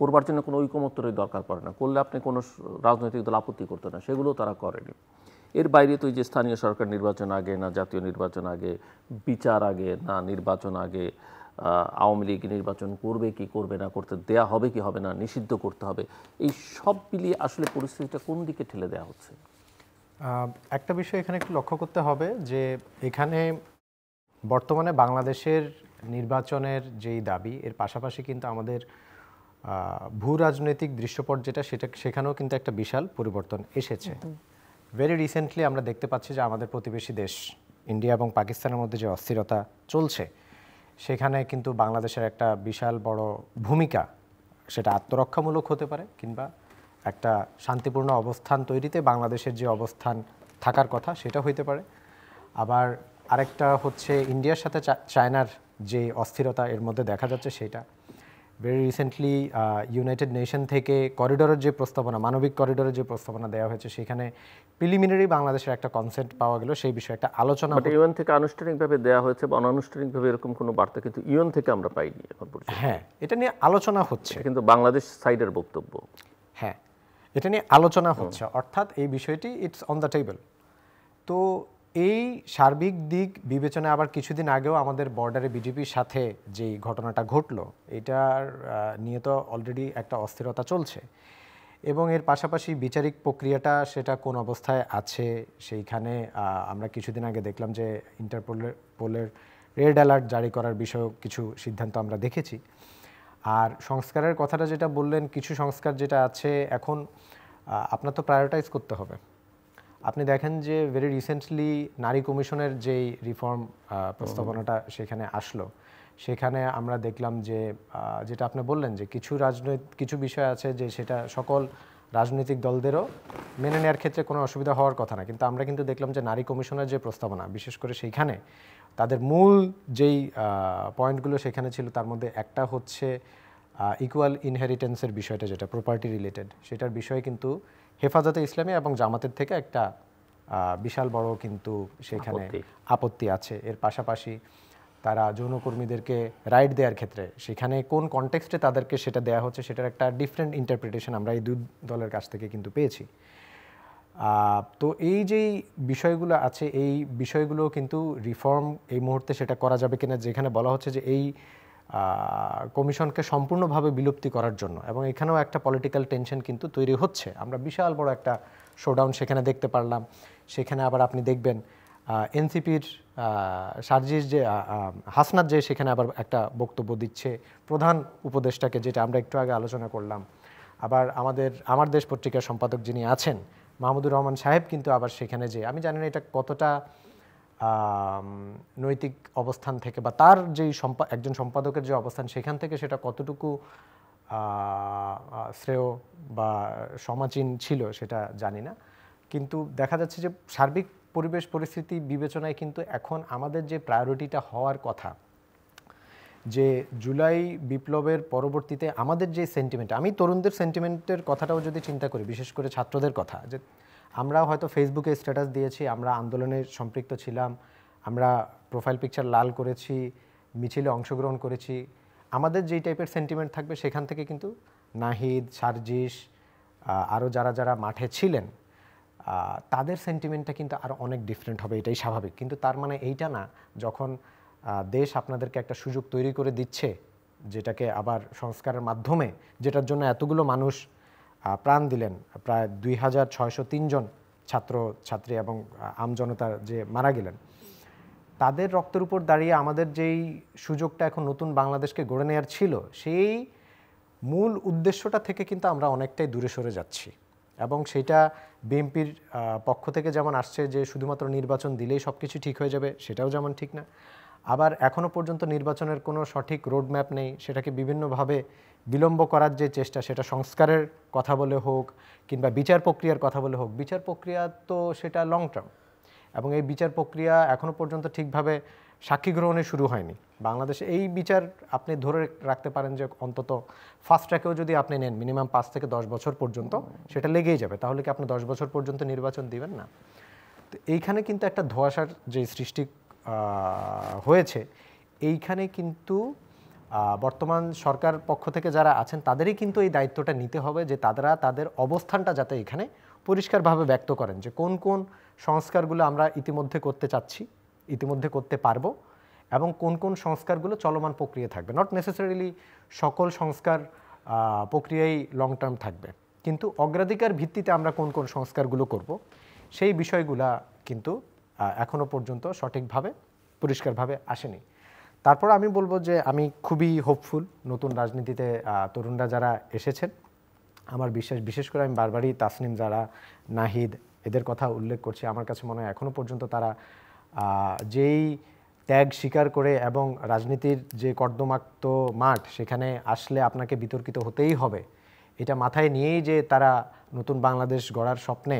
করবার জন্য কোনো ঐকমত্যের দরকার পড়ে না, করলে আপনি কোনো রাজনৈতিক দল আপত্তি করতো না, সেগুলো তারা করেনি। এর বাইরে তো যে স্থানীয় সরকার নির্বাচন আগে না জাতীয় নির্বাচন আগে, বিচার আগে না নির্বাচন আগে, আওয়ামী লীগ নির্বাচন করবে কি করবে না, করতে দেয়া হবে কি হবে না, নিষিদ্ধ করতে হবে, এই সব মিলিয়ে আসলে পরিস্থিতিটা কোন দিকে ঠেলে দেওয়া হচ্ছে? একটা বিষয় এখানে একটু লক্ষ্য করতে হবে যে এখানে বর্তমানে বাংলাদেশের নির্বাচনের যেই দাবি, এর পাশাপাশি কিন্তু আমাদের ভূ রাজনৈতিক দৃশ্যপট যেটা, সেখানেও কিন্তু একটা বিশাল পরিবর্তন এসেছে। ভেরি রিসেন্টলি আমরা দেখতে পাচ্ছি যে আমাদের প্রতিবেশী দেশ ইন্ডিয়া এবং পাকিস্তানের মধ্যে যে অস্থিরতা চলছে, সেখানে কিন্তু বাংলাদেশের একটা বিশাল বড় ভূমিকা, সেটা আত্মরক্ষামূলক হতে পারে কিংবা একটা শান্তিপূর্ণ অবস্থান তৈরিতে বাংলাদেশের যে অবস্থান থাকার কথা সেটা হইতে পারে। আবার আরেকটা হচ্ছে ইন্ডিয়ার সাথে চায়নার যে অস্থিরতা এর মধ্যে দেখা যাচ্ছে, সেটা ভেরি রিসেন্টলি ইউনাইটেড নেশন থেকে করিডোরের যে প্রস্তাবনা, মানবিক করিডোরের যে প্রস্তাবনা দেওয়া হয়েছে, সেখানে প্রিলিমিনারি বাংলাদেশের একটা কনসেন্ট পাওয়া গেল, সেই বিষয়ে একটা আলোচনা। ইউএন থেকে আনুষ্ঠানিকভাবে দেওয়া হয়েছে বা অনানুষ্ঠানিকভাবে এরকম কোনো বার্তা কিন্তু ইউএন থেকে আমরা পাইনি এখন পর্যন্ত। হ্যাঁ, এটা নিয়ে আলোচনা হচ্ছে, কিন্তু বাংলাদেশ সাইডের বক্তব্য। হ্যাঁ, এটা নিয়ে আলোচনা হচ্ছে, অর্থাৎ এই বিষয়টি ইটস অন দ্য টেবল। তো এই সার্বিক দিক বিবেচনায় আবার কিছুদিন আগেও আমাদের বর্ডারে বিজেপির সাথে যেই ঘটনাটা ঘটলো, এটার নিয়ে তো অলরেডি একটা অস্থিরতা চলছে, এবং এর পাশাপাশি বিচারিক প্রক্রিয়াটা সেটা কোন অবস্থায় আছে, সেইখানে আমরা কিছুদিন আগে দেখলাম যে ইন্টারপোলের রেড অ্যালার্ট জারি করার বিষয়েও কিছু সিদ্ধান্ত আমরা দেখেছি। আর সংস্কারের কথাটা যেটা বললেন, কিছু সংস্কার যেটা আছে এখন আপনার তো প্রায়োরিটাইজ করতে হবে। আপনি দেখেন যে ভেরি রিসেন্টলি নারী কমিশনের যেই রিফর্ম প্রস্তাবনাটা সেখানে আসলো, সেখানে আমরা দেখলাম যে যেটা আপনি বললেন যে কিছু বিষয় আছে যে সেটা সকল রাজনৈতিক দলদেরও মেনে নেওয়ার ক্ষেত্রে কোনো অসুবিধা হওয়ার কথা না, কিন্তু আমরা কিন্তু দেখলাম যে নারী কমিশনের যে প্রস্তাবনা, বিশেষ করে সেইখানে তাদের মূল যেই পয়েন্টগুলো সেখানে ছিল, তার মধ্যে একটা হচ্ছে ইকুয়াল ইনহেরিটেন্সের বিষয়টা, যেটা প্রপার্টি রিলেটেড, সেটার বিষয়ে কিন্তু হেফাজতে ইসলামী এবং জামাতের থেকে একটা বিশাল বড় কিন্তু সেখানে আপত্তি আছে। এর পাশাপাশি তারা যৌনকর্মীদেরকে রাইট দেওয়ার ক্ষেত্রে সেখানে কোন কনটেক্সটে তাদেরকে সেটা দেওয়া হচ্ছে, সেটার একটা ডিফারেন্ট ইন্টারপ্রিটেশন আমরা এই দুই দলের কাছ থেকে কিন্তু পেয়েছি। তো এই যেই বিষয়গুলো আছে, এই বিষয়গুলো কিন্তু রিফর্ম এই মুহূর্তে সেটা করা যাবে কিনা, যেখানে বলা হচ্ছে যে এই কমিশনকে সম্পূর্ণভাবে বিলুপ্তি করার জন্য, এবং এখানেও একটা পলিটিক্যাল টেনশন কিন্তু তৈরি হচ্ছে। আমরা বিশাল বড় একটা শোডাউন সেখানে দেখতে পারলাম। সেখানে আবার আপনি দেখবেন এনসিপির সার্জিস যে হাসনাত যে সেখানে আবার একটা বক্তব্য দিচ্ছে প্রধান উপদেষ্টাকে, যেটা আমরা একটু আগে আলোচনা করলাম। আবার আমার দেশ পত্রিকার সম্পাদক যিনি আছেন মাহমুদুর রহমান সাহেব কিন্তু আবার সেখানে, যে আমি জানি না এটা কতটা নৈতিক অবস্থান থেকে বা তার যেই একজন সম্পাদকের যে অবস্থান সেখান থেকে সেটা কতটুকু শ্রেয় বা সমাচীন ছিল সেটা জানি না, কিন্তু দেখা যাচ্ছে যে সার্বিক পরিবেশ পরিস্থিতি বিবেচনায় কিন্তু এখন আমাদের যে প্রায়োরিটিটা হওয়ার কথা, যে জুলাই বিপ্লবের পরবর্তীতে আমাদের যে সেন্টিমেন্ট, আমি তরুণদের সেন্টিমেন্টের কথাটাও যদি চিন্তা করি, বিশেষ করে ছাত্রদের কথা, যে আমরা হয়তো ফেসবুকে স্ট্যাটাস দিয়েছি, আমরা আন্দোলনে সম্পৃক্ত ছিলাম, আমরা প্রোফাইল পিকচার লাল করেছি, মিছিলে অংশগ্রহণ করেছি, আমাদের যেই টাইপের সেন্টিমেন্ট থাকবে সেখান থেকে কিন্তু নাহিদ, সার্জিস, আরও যারা মাঠে ছিলেন তাদের সেন্টিমেন্টটা কিন্তু আরও অনেক ডিফারেন্ট হবে, এটাই স্বাভাবিক। কিন্তু তার মানে এইটা না যখন দেশ আপনাদেরকে একটা সুযোগ তৈরি করে দিচ্ছে, যেটাকে আবার সংস্কারের মাধ্যমে, যেটার জন্য এতগুলো মানুষ প্রাণ দিলেন, প্রায় 2603 জন ছাত্র ছাত্রী এবং আমজনতার যে মারা গেলেন, তাদের রক্তের উপর দাঁড়িয়ে আমাদের যেই সুযোগটা এখন নতুন বাংলাদেশকে গড়ে নেওয়ার ছিল, সেই মূল উদ্দেশ্যটা থেকে কিন্তু আমরা অনেকটাই দূরে সরে যাচ্ছি। এবং সেটা বিএনপির পক্ষ থেকে যেমন আসছে যে শুধুমাত্র নির্বাচন দিলেই সব কিছু ঠিক হয়ে যাবে, সেটাও যেমন ঠিক না। আবার এখনও পর্যন্ত নির্বাচনের কোনো সঠিক রোডম্যাপ নেই, সেটাকে বিভিন্নভাবে বিলম্ব করার যে চেষ্টা, সেটা সংস্কারের কথা বলে হোক কিংবা বিচার প্রক্রিয়ার কথা বলে হোক, বিচার প্রক্রিয়া তো সেটা লং টার্ম, এবং এই বিচার প্রক্রিয়া এখনও পর্যন্ত ঠিকভাবে সাক্ষী গ্রহণে শুরু হয়নি বাংলাদেশে। এই বিচার আপনি ধরে রাখতে পারেন যে অন্তত ফাস্ট ট্র্যাকেও যদি আপনি নেন মিনিমাম 5 থেকে 10 বছর পর্যন্ত সেটা লেগেই যাবে। তাহলে কি আপনি 10 বছর পর্যন্ত নির্বাচন দিবেন না? তো এইখানে কিন্তু একটা ধোঁয়াশার যে সৃষ্টি হয়েছে, এইখানে কিন্তু বর্তমান সরকার পক্ষ থেকে যারা আছেন তাদেরই কিন্তু এই দায়িত্বটা নিতে হবে যে তারা তাদের অবস্থানটা যাতে এখানে পরিষ্কারভাবে ব্যক্ত করেন যে কোন কোন সংস্কারগুলো আমরা ইতিমধ্যে করতে চাচ্ছি, ইতিমধ্যে করতে পারবো, এবং কোন কোন সংস্কারগুলো চলমান প্রক্রিয়া থাকবে। নট নেসেসারিলি সকল সংস্কার প্রক্রিয়াই লং টার্ম থাকবে, কিন্তু অগ্রাধিকার ভিত্তিতে আমরা কোন কোন সংস্কারগুলো করব সেই বিষয়গুলা কিন্তু এখনও পর্যন্ত সঠিকভাবে পরিষ্কারভাবে আসেনি। তারপর আমি বলবো যে আমি খুবই হোপফুল নতুন রাজনীতিতে তরুণরা যারা এসেছেন, আমার বিশ্বাস, বিশেষ করে আমি বারবারই তাসনিম, যারা নাহিদ, এদের কথা উল্লেখ করছি। আমার কাছে মনে হয় এখনও পর্যন্ত তারা যেই ত্যাগ স্বীকার করে এবং রাজনীতির যে কর্দমাক্ত মাঠ, সেখানে আসলে আপনাকে বিতর্কিত হতেই হবে, এটা মাথায় নিয়েই যে তারা নতুন বাংলাদেশ গড়ার স্বপ্নে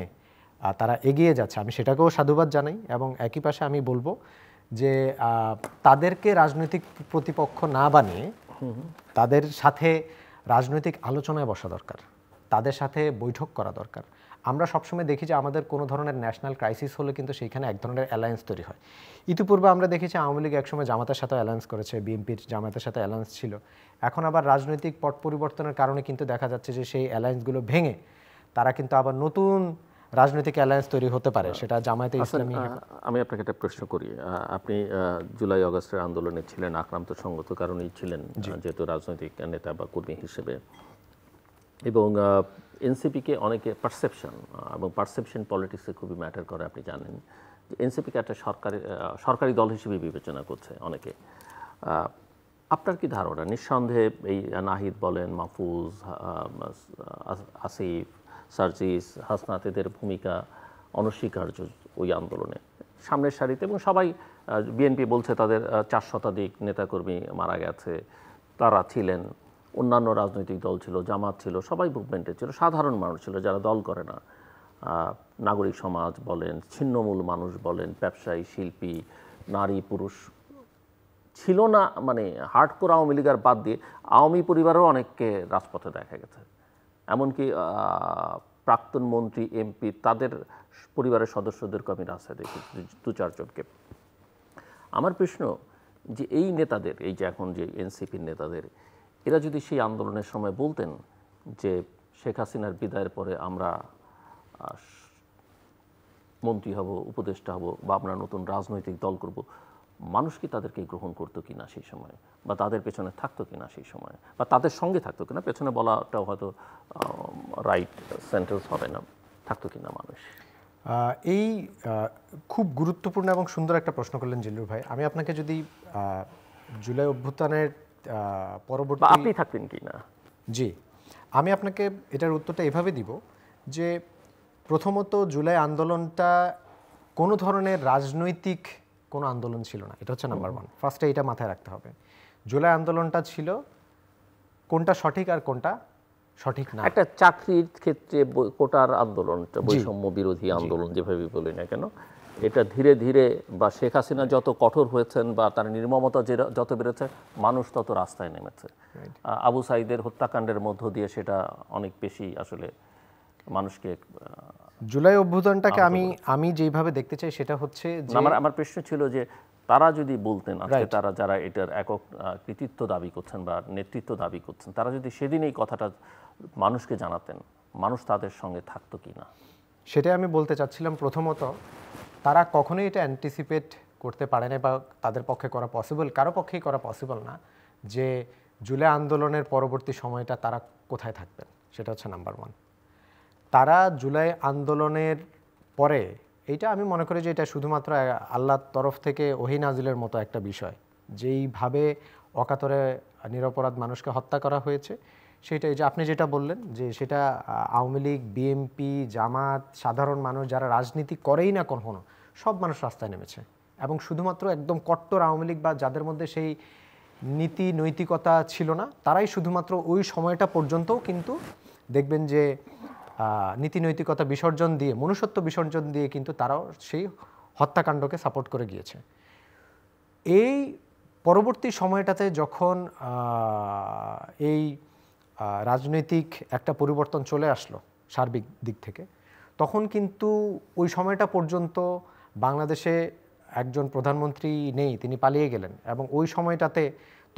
তারা এগিয়ে যাচ্ছে, আমি সেটাকেও সাধুবাদ জানাই। এবং একই পাশে আমি বলবো যে তাদেরকে রাজনৈতিক প্রতিপক্ষ না বানিয়ে তাদের সাথে রাজনৈতিক আলোচনায় বসা দরকার, তাদের সাথে বৈঠক করা দরকার। আমরা সবসময় দেখি যে আমাদের কোনো ধরনের ন্যাশনাল ক্রাইসিস হলে কিন্তু সেইখানে এক ধরনের অ্যালায়েন্স তৈরি হয়। ইতিপূর্বে আমরা দেখেছি আওয়ামী লীগ একসময় জামাতের সাথে অ্যালায়েন্স করেছে, বিএনপির জামাতের সাথে অ্যালায়েন্স ছিল। এখন আবার রাজনৈতিক পট পরিবর্তনের কারণে কিন্তু দেখা যাচ্ছে যে সেই অ্যালায়েন্সগুলো ভেঙে তারা কিন্তু আবার নতুন রাজনৈতিক অ্যালায়েন্স তৈরি হতে পারে, সেটা জামায়াতে ইসলামী। আমি আপনাকে একটা প্রশ্ন করি, আপনি জুলাই আগস্টের আন্দোলনে ছিলেন, আক্রান্ত সঙ্গত কারণেই ছিলেন যেহেতু রাজনৈতিক নেতা বা কর্মী হিসেবে, এবং এনসিপিকে অনেকে পারসেপশন এবং পারসেপশন পলিটিক্সে খুবই ম্যাটার করে। আপনি জানেন যে এনসিপিকে একটা সরকারি দল হিসেবে বিবেচনা করছে অনেকে। আপনার কি ধারণা? নিঃসন্দেহে এই নাহিদ বলেন, মাহফুজ, আসিফ, সার্জিস, হাসনাত, এদের ভূমিকা অনস্বীকার্য ওই আন্দোলনে সামনের সারিতে, এবং সবাই, বিএনপি বলছে তাদের 4 শতাধিক নেতাকর্মী মারা গেছে, তারা ছিলেন, অন্যান্য রাজনৈতিক দল ছিল, জামাত ছিল, সবাই মুভমেন্টে ছিল, সাধারণ মানুষ ছিল যারা দল করে না, নাগরিক সমাজ বলেন, ছিন্নমূল মানুষ বলেন, ব্যবসায়ী, শিল্পী, নারী, পুরুষ ছিল না। মানে হার্ডকোর আওয়ামী লীগার বাদ দিয়ে আওয়ামী পরিবারও অনেককে রাজপথে দেখা গেছে, এমনকি প্রাক্তন মন্ত্রী, এমপি, তাদের পরিবারের সদস্যদেরকে আমি রাস্তায় দেখি 2-4 জনকে। আমার প্রশ্ন যে এই নেতাদের, এই যে এখন যে এনসিপির নেতাদের, এরা যদি সেই আন্দোলনের সময় বলতেন যে শেখ হাসিনার বিদায়ের পরে আমরা মন্ত্রী হব, উপদেষ্টা হব, বা আমরা নতুন রাজনৈতিক দল করব, মানুষ কি তাদেরকে গ্রহণ করতো কিনা সেই সময়, বা তাদের পেছনে থাকতো কিনা সেই সময়, বা তাদের সঙ্গে থাকতো কিনা? পেছনে বলাটাও হয়তো রাইট সেন্টেন্স হবে না, থাকতো কিনা মানুষ? এই খুব গুরুত্বপূর্ণ এবং সুন্দর একটা প্রশ্ন করলেন জিল্লুর ভাই। আমি আপনাকে যদি জুলাই অভ্যুত্থানের পরবর্তী, আপনি থাকতেন কি না? জি, আমি আপনাকে এটার উত্তরটা এভাবে দিব যে প্রথমত জুলাই আন্দোলনটা কোনো ধরনের রাজনৈতিক কোনো আন্দোলন ছিল না, এটা হচ্ছে নাম্বার 1। ফার্স্টে এটা মাথায় রাখতে হবে। জুলাই আন্দোলনটা ছিল কোনটা সঠিক আর কোনটা সঠিক না। একটা চাকরির ক্ষেত্রে কোটার আন্দোলন, বৈষম্য বিরোধী আন্দোলন যেভাবে বলি না কেন, এটা ধীরে ধীরে, বা শেখ হাসিনা যত কঠোর হয়েছেন বা তার নির্মমতা যত বেড়েছে, মানুষ তত রাস্তায় নেমেছে। আবু সাইদের হত্যাকাণ্ডের মধ্য দিয়ে সেটা অনেক বেশি আসলে মানুষকে, জুলাই অভ্যুত্থানটাকে আমি যেভাবে দেখতে চাই সেটা হচ্ছে যে, আমার প্রশ্ন ছিল যে তারা যদি বলতেন আজকে, তারা যারা এটার একক কৃতিত্ব দাবি করছেন বা নেতৃত্ব দাবি করছেন, তারা যদি সেদিন এই কথাটা মানুষকে জানাতেন, মানুষ তাদের সঙ্গে থাকতো কি না? সেটাই আমি বলতে চাচ্ছিলাম। প্রথমত তারা কখনোই এটা অ্যান্টিসিপেট করতে পারে না, বা তাদের পক্ষে করা পসিবল, কারো পক্ষেই করা পসিবল না যে জুলাই আন্দোলনের পরবর্তী সময়টা তারা কোথায় থাকবেন। সেটা হচ্ছে নাম্বার 1। তারা জুলাই আন্দোলনের পরে এইটা আমি মনে করি যে এটা শুধুমাত্র আল্লাহর তরফ থেকে ওহী নাজিলের মতো একটা বিষয়। যেইভাবে অকাতরে নিরপরাধ মানুষকে হত্যা করা হয়েছে, সেটাই যে আপনি যেটা বললেন যে সেটা আওয়ামী লীগ, বিএনপি, জামাত, সাধারণ মানুষ যারা রাজনীতি করেই না কখনো, সব মানুষ রাস্তায় নেমেছে। এবং শুধুমাত্র একদম কট্টর আওয়ামী লীগ বা যাদের মধ্যে সেই নীতি নৈতিকতা ছিল না, তারাই শুধুমাত্র ওই সময়টা পর্যন্তও কিন্তু দেখবেন যে নীতি নৈতিকতা বিসর্জন দিয়ে, মনুষ্যত্ব বিসর্জন দিয়ে কিন্তু তারাও সেই হত্যাকাণ্ডকে সাপোর্ট করে গিয়েছে। এই পরবর্তী সময়টাতে যখন এই রাজনৈতিক একটা পরিবর্তন চলে আসলো সার্বিক দিক থেকে, তখন কিন্তু ওই সময়টা পর্যন্ত বাংলাদেশে একজন প্রধানমন্ত্রী নেই, তিনি পালিয়ে গেলেন। এবং ওই সময়টাতে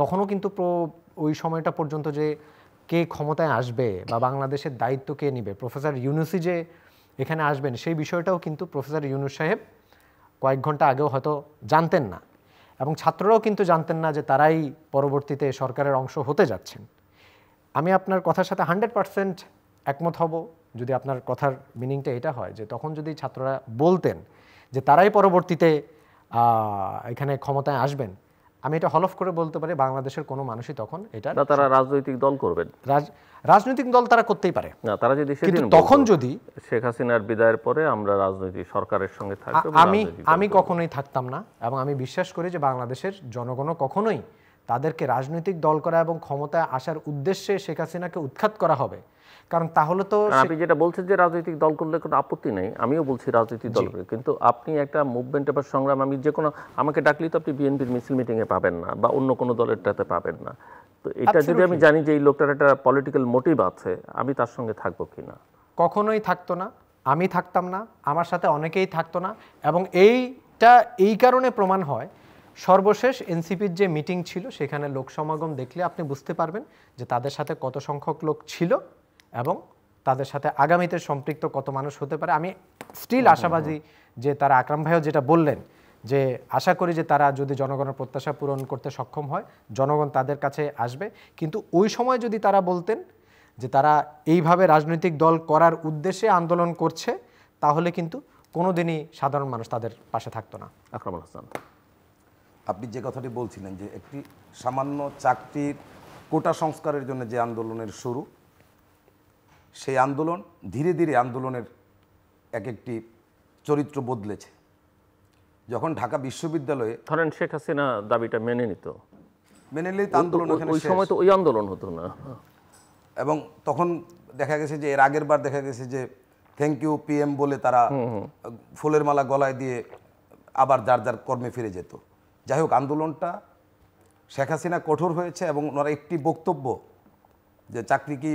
তখনও কিন্তু ওই সময়টা পর্যন্ত যে কে ক্ষমতায় আসবে বা বাংলাদেশের দায়িত্ব কে নেবে, প্রফেসর ইউনূসই যে এখানে আসবেন সেই বিষয়টাও কিন্তু প্রফেসর ইউনূস সাহেব কয়েক ঘন্টা আগেও হয়তো জানতেন না। এবং ছাত্ররাও কিন্তু জানতেন না যে তারাই পরবর্তীতে সরকারের অংশ হতে যাচ্ছেন। আমি আপনার কথার সাথে 100% একমত হব যদি আপনার কথার মিনিংটা এটা হয় যে তখন যদি ছাত্ররা বলতেন যে তারাই পরবর্তীতে এখানে ক্ষমতায় আসবেন, আমি এটা হলফ করে বলতে পারি বাংলাদেশের কোনো মানুষই তখন এটা, তারা রাজনৈতিক দল করবেন, রাজনৈতিক দল তারা করতেই পারে না, তারা যদি কিন্তু তখন যদি শেখ হাসিনার বিদায়ের পরে আমরা রাজনৈতিক সরকারের সঙ্গে থাকবো, আমি কখনোই থাকতাম না। এবং আমি বিশ্বাস করি যে বাংলাদেশের জনগণও কখনোই তাদেরকে রাজনৈতিক দল করা এবং ক্ষমতায় আসার উদ্দেশ্যে শেখ হাসিনাকে উৎখাত করা হবে। কারণ তাহলে তো আপনি যেটা বলছেন যে রাজনৈতিক দল করলে কোনো আপত্তি নেই, আমিও বলছি রাজনৈতিক দল করে, কিন্তু আপনি একটা মুভমেন্ট বা সংগ্রাম, আমি যে কোনো আমাকে ডাকলেই তো আপনি বিএনপির মিছিল মিটিংয়ে পাবেন না বা অন্য কোনো দলেরটাতে পাবেন না। তো এটা যদি আমি জানি যে এই লোকটার একটা পলিটিক্যাল মোটিভ আছে, আমি তার সঙ্গে থাকবো কিনা? কখনোই থাকতো না, আমি থাকতাম না, আমার সাথে অনেকেই থাকতো না। এবং এইটা এই কারণে প্রমাণ হয়, সর্বশেষ এনসিপির যে মিটিং ছিল সেখানে লোক সমাগম দেখলে আপনি বুঝতে পারবেন যে তাদের সাথে কত সংখ্যক লোক ছিল এবং তাদের সাথে আগামীতে সম্পৃক্ত কত মানুষ হতে পারে। আমি স্টিল আশাবাদী যে তারা, আকরাম ভাইও যেটা বললেন যে আশা করি যে তারা যদি জনগণের প্রত্যাশা পূরণ করতে সক্ষম হয়, জনগণ তাদের কাছে আসবে। কিন্তু ওই সময় যদি তারা বলতেন যে তারা এইভাবে রাজনৈতিক দল করার উদ্দেশ্যে আন্দোলন করছে, তাহলে কিন্তু কোনোদিনই সাধারণ মানুষ তাদের পাশে থাকতো না। আকরামুল হাসান, আপনি যে কথাটি বলছিলেন যে একটি সামান্য চাকরির কোটা সংস্কারের জন্য যে আন্দোলনের শুরু, সেই আন্দোলন ধীরে ধীরে আন্দোলনের এক একটি চরিত্র বদলেছে। যখন ঢাকা বিশ্ববিদ্যালয়ে ধরেন শেখ হাসিনা দাবিটা মেনে নিত, মেনে নিলেই আন্দোলন ওই সময় তো ওই আন্দোলন হতো না। এবং তখন দেখা গেছে যে এর আগের বার দেখা গেছে যে থ্যাংক ইউ পিএম বলে তারা ফুলের মালা গলায় দিয়ে আবার যার যার কর্মে ফিরে যেত। যাই হোক, আন্দোলনটা শেখ হাসিনা কঠোর হয়েছে এবং ওনারা একটি বক্তব্য যে চাকরি কি